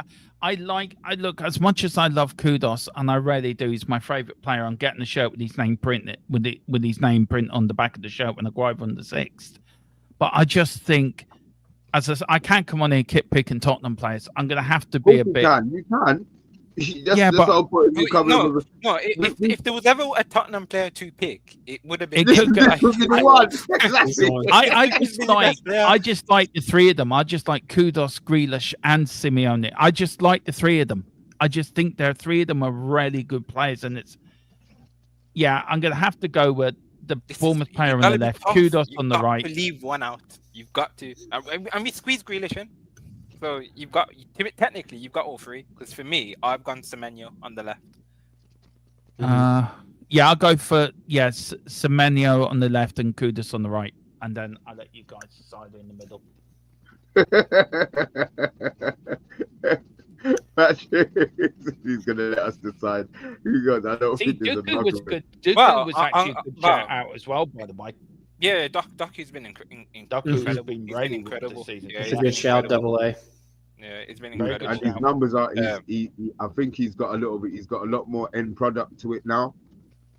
look as much as I love Kudos, and I really do. He's my favorite player. I'm getting the shirt with his name printed with his name print on the back of the shirt when I go over on the 6th. But I just think, I can't come on here keep picking Tottenham players. I'm going to have to be a bit. You can. Yeah, that's but- the whole point of you coming No, up with no. If there was ever a Tottenham player to pick, it would have been. It could go- this would be the one. Exactly. I He's just been the like best player. I just like the three of them. I just like Kudos, Grealish, and Simeone. I just like the three of them. I just think there three of them are really good players, and it's I'm gonna have to go with the Bournemouth player on the left, Kudos on the right. You've got to leave one out. You've got to. And we squeeze Grealish in. So technically you've got all three. Because for me, I've gone Semenyo on the left. I'll go for Semenyo on the left and Kudos on the right, and then I'll let you guys decide in the middle. He's gonna let us decide who goes. I don't See, think there's a Dooku was mugger. good. Dooku Well, was actually a good shout out as well, by the way. Yeah, Doku's been Doku's incredible. been He's really been good incredible. this season. Yeah, It's he's a been good shout, incredible. double A. Yeah, it's been Very incredible. good And his numbers are. Yeah. I think he's got a little bit. He's got a lot more end product to it now.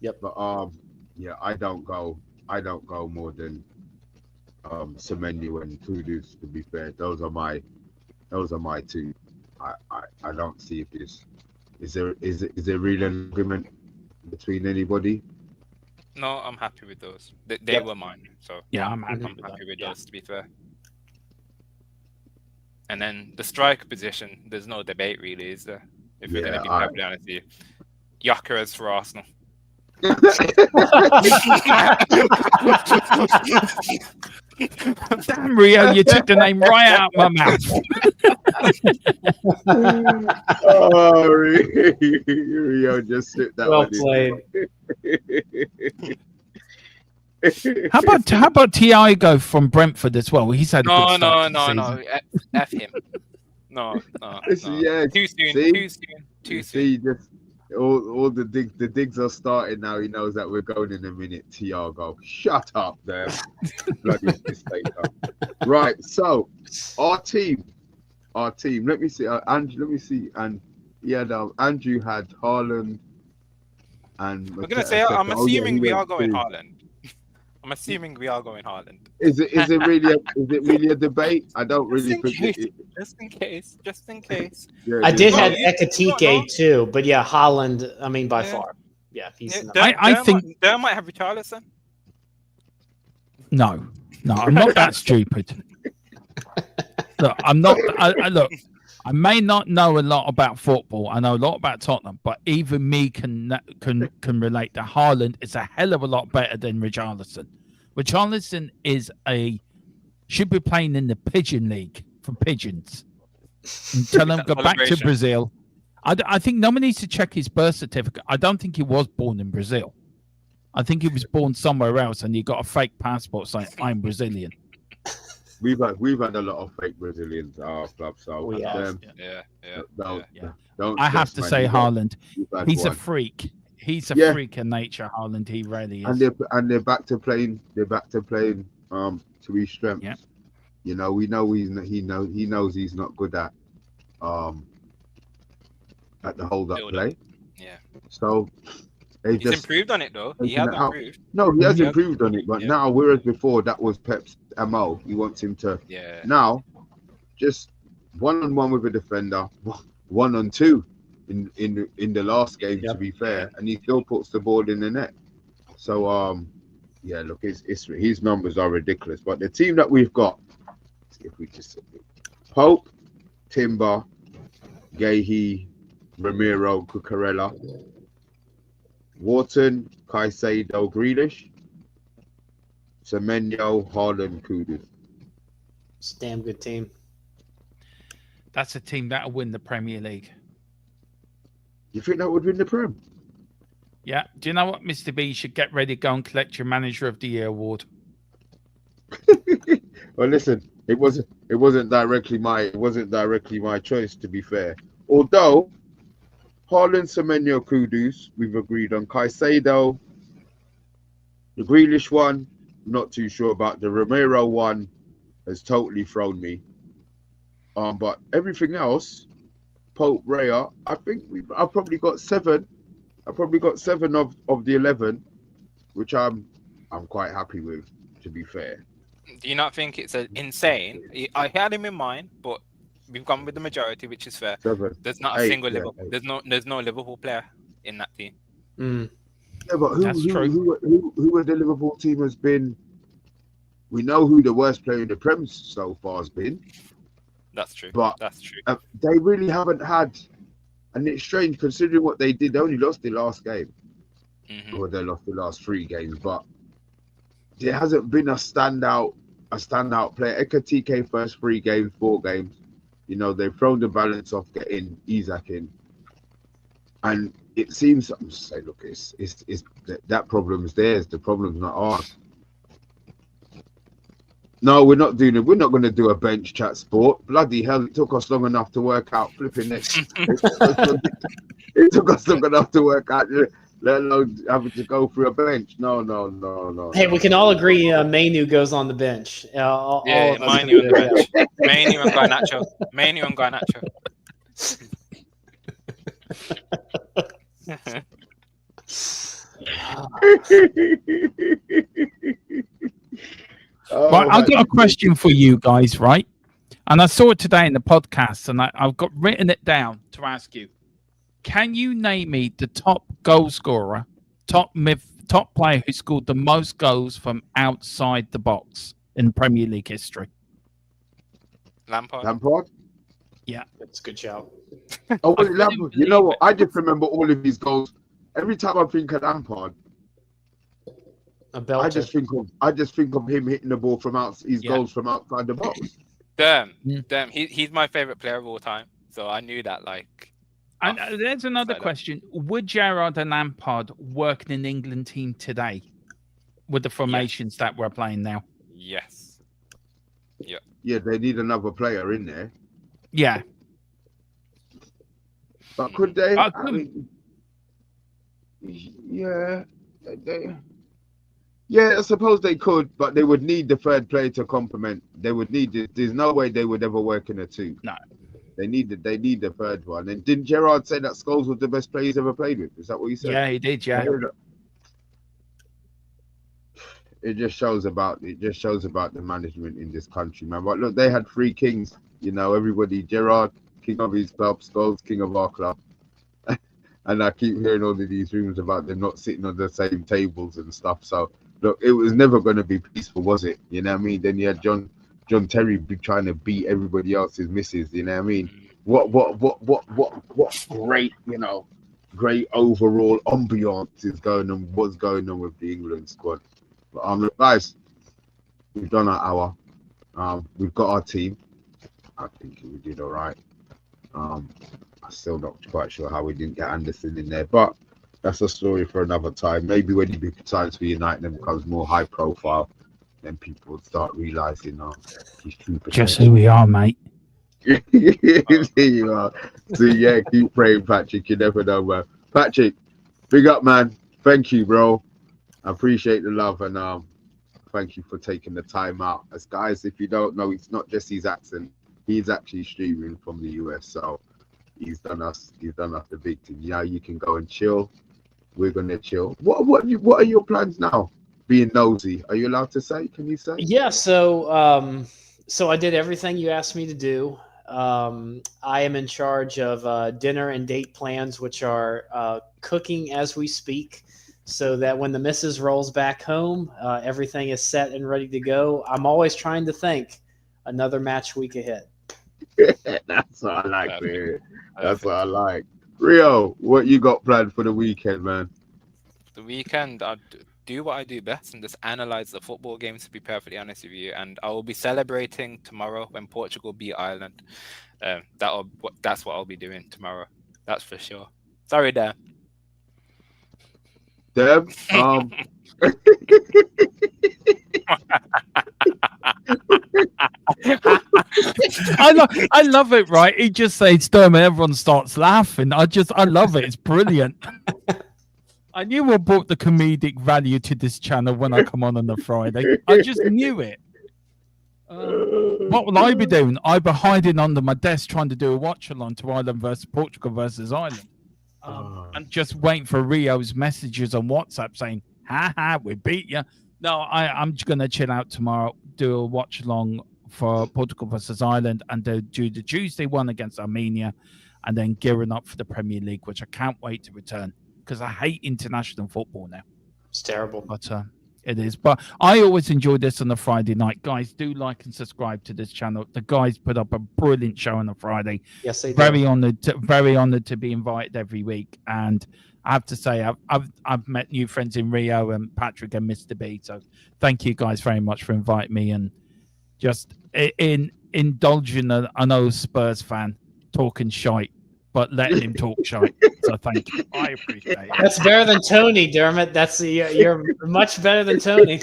Yep. But I don't go more than Semenyo and Kudus. To be fair, those are my two. I don't see if is there really an agreement between anybody. No, I'm happy with those. They Yep. were mine. So Yeah, I'm happy I'm with happy that. with Yeah. those, to be fair. And then the striker position, there's no debate really, is there? If we're going to be Yeah, perfectly honest with you. Gyökeres for Arsenal. Damn, Rio, you took the name right out of my mouth. Oh, Rio just slipped that Well one in. played. How about Thiago from Brentford as well? He's had a No, good no, start no, to the no. season. F him. No. Yeah, Too soon. see? Too soon. Too soon. See, just all the digs are starting now. He knows that we're going in a minute. Thiago, shut up there, bloody mistaker. Right, so our team. Let me see. Andrew, let me see. And Andrew had Haaland, and I'm gonna say I'm assuming we are going Haaland. I'm assuming we are going Haaland. Is it really a debate? I don't really Just in think it. Just in case. Yeah, I did No, have you- Ekatike too, but yeah, Holland. I mean, by Yeah. far, yeah, he's. Yeah, not- I think- There might have Richarlison. No, I'm not that stupid. Look, I'm not. Look, I may not know a lot about football. I know a lot about Tottenham, but even me can relate that Haaland is a hell of a lot better than Richarlison. Richarlison should be playing in the Pigeon League for pigeons. And tell him go back to Celebration. Brazil. I think no one needs to check his birth certificate. I don't think he was born in Brazil. I think he was born somewhere else, and he got a fake passport saying I'm Brazilian. We've had a lot of fake Brazilians at our club, so We have. Yeah. don't I have stress, to man. say, You've got- Haaland. you've had He's a one. freak. He's a Yeah. freak of nature, Haaland. He really and is. they're back to playing. They're back to playing to his strengths. Yeah. You know, he knows he's not good at the hold up Build up. play. Yeah. So they He's just improved on it though. He taking has it out. improved. no, he has Yeah. improved on it, but Yeah. now whereas before that was Pep's MO, he wants him to Yeah. now just 1-on-1 with a defender, 1-on-2 in the last game, to Yep. be fair, and he still puts the ball in the net. So yeah, look, his numbers are ridiculous. But the team that we've got, if we just Pope, Timber, Gahey, Ramiro, Cucurella, Wharton, Caicedo, Grealish, Semenyo, Haaland, Kudus. It's a damn good team. That's a team that'll win the Premier League. You think that would win the Prem? Yeah. Do you know what, Mr. B? You should get ready to go and collect your Manager of the Year award. Well, listen, it wasn't directly my choice, to be fair. Although Haaland, Semenyo, Kudus, we've agreed on. Caicedo, the Grealish one, not too sure about. The Romero one has totally thrown me. But everything else, Pope, Raya, I think I've probably got 7. I've probably got 7 of the 11, which I'm quite happy with, to be fair. Do you not think it's insane? I had him in mind, but We've gone with the majority, which is fair. 7, There's not a 8, single yeah, Liverpool. 8. There's no Liverpool player in that team. Mm. Yeah, but That's true. who the Liverpool team has been? We know who the worst player in the Prem so far has been. That's true. But That's true. they really haven't had, and it's strange considering what they did. They only lost the last game, or they lost the last 3 games. But there hasn't been a standout player. Ekatike first 3 games, 4 games. You know, they've thrown the balance off getting Isak in, and it seems. I'm just saying, look, it's that problem is theirs. The problem's not ours. No, we're not doing it. We're not going to do a bench chat sport. Bloody hell, it took us long enough to work out flipping it. It took us long enough to work out, let alone having to go through a bench. No. Hey, we can all agree Mainu goes on the bench. All of us Mainu on the agree. bench. Mainu and Garnacho. Mainu and Garnacho. Right, I've got a question for you guys, right? And I saw it today in the podcast, and I've got written it down to ask you. Can you name me the top goal scorer, top player who scored the most goals from outside the box in Premier League history? Lampard. That's a good shout. Oh, well, Lampard. You know what? I just remember all of his goals. Every time I think of Lampard, A belter. I just think of him hitting the ball from his goals from outside the box. Damn. He's my favorite player of all time. So I knew that. And there's another question: would Gerrard and Lampard work in an England team today with the formations that we're playing now? Yes. Yeah, they need another player in there. Yeah. But could they? I suppose they could, but they would need the third player to complement. They would need it. There's no way they would ever work in a 2. No. They need the third one. And didn't Gerrard say that Scholes was the best player he's ever played with? Is that what he said? Yeah, he did. Yeah. It just shows about the management in this country, man. But look, they had 3 kings. You know, everybody. Gerrard, king of his club. Scholes, king of our club. And I keep hearing all of these rumors about them not sitting on the same tables and stuff. So look, it was never going to be peaceful, was it? You know what I mean? Then you had John Terry trying to beat everybody else's misses. You know what I mean? What great, great overall ambiance is going on. What's going on with the England squad? But look, guys, we've done our hour. We've got our team. I think we did all right. I'm still not quite sure how we didn't get Anderson in there, but that's a story for another time. Maybe when he signs for United and becomes more high profile, then people would start realizing he's true potential. Just who we are, mate. There you are. So yeah, keep praying, Patrick. You never know, man. Patrick, big up, man. Thank you, bro. I appreciate the love, and thank you for taking the time out. As guys, if you don't know, it's not just his accent. He's actually streaming from the US, so he's done us the big thing. Yeah, you can go and chill. We're gonna chill. What are your plans now? Being nosy, are you allowed to say? Can you say? Yeah. So I did everything you asked me to do. I am in charge of dinner and date plans, which are cooking as we speak, so that when the missus rolls back home, everything is set and ready to go. I'm always trying to think another match week ahead. That's what I like, man. That's what I like. Rio, what you got planned for the weekend, man? The weekend, I'd do what I do best and just analyze the football games, to be perfectly honest with you. And I will be celebrating tomorrow when Portugal beat Ireland. That's what I'll be doing tomorrow. That's for sure. Sorry, Dan. Deb, I love it, right? He just says Sturm and everyone starts laughing. I love it. It's brilliant. I knew what brought the comedic value to this channel when I come on a Friday. I just knew it. What will I be doing? I'll be hiding under my desk trying to do a watch-along to Ireland versus Portugal versus Ireland. And just waiting for Rio's messages on WhatsApp saying, ha, we beat you. No, I'm just going to chill out tomorrow, do a watch-along for Portugal versus Ireland, and they'll do the Tuesday one against Armenia, and then gearing up for the Premier League, which I can't wait to return because I hate international football now. It's terrible. But it is. But I always enjoy this on a Friday night. Guys, do like and subscribe to this channel. The guys put up a brilliant show on a Friday. Yes, they do. Very honored to be invited every week. And I have to say, I've met new friends in Rio and Patrick and Mr. B. So thank you guys very much for inviting me and just in indulging an old Spurs fan talking shite, but letting him talk shite. So thank you. I appreciate it. That's better than Tony, Dermot. You're much better than Tony.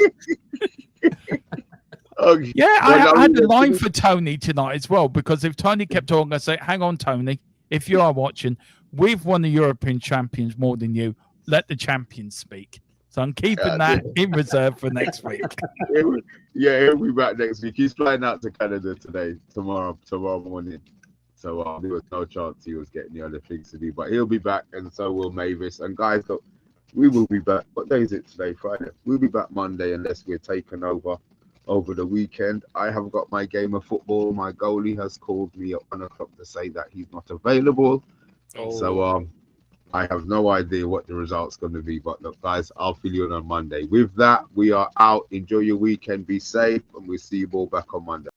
Yeah, I had a line for Tony tonight as well, because if Tony kept talking, I say, hang on, Tony, if you are watching, we've won the European champions more than you. Let the champions speak. So I'm keeping that in reserve for next week. He'll be back next week. He's flying out to Canada tomorrow morning. So there was no chance he was getting the other things to do. But he'll be back, and so will Mavis. And guys, look, we will be back. What day is it today? Friday. We'll be back Monday unless we're taken over the weekend. I have got my game of football. My goalie has called me at 1 o'clock to say that he's not available. So I have no idea what the result's going to be. But look, guys, I'll fill you in on Monday. With that, we are out. Enjoy your weekend. Be safe, and we'll see you all back on Monday.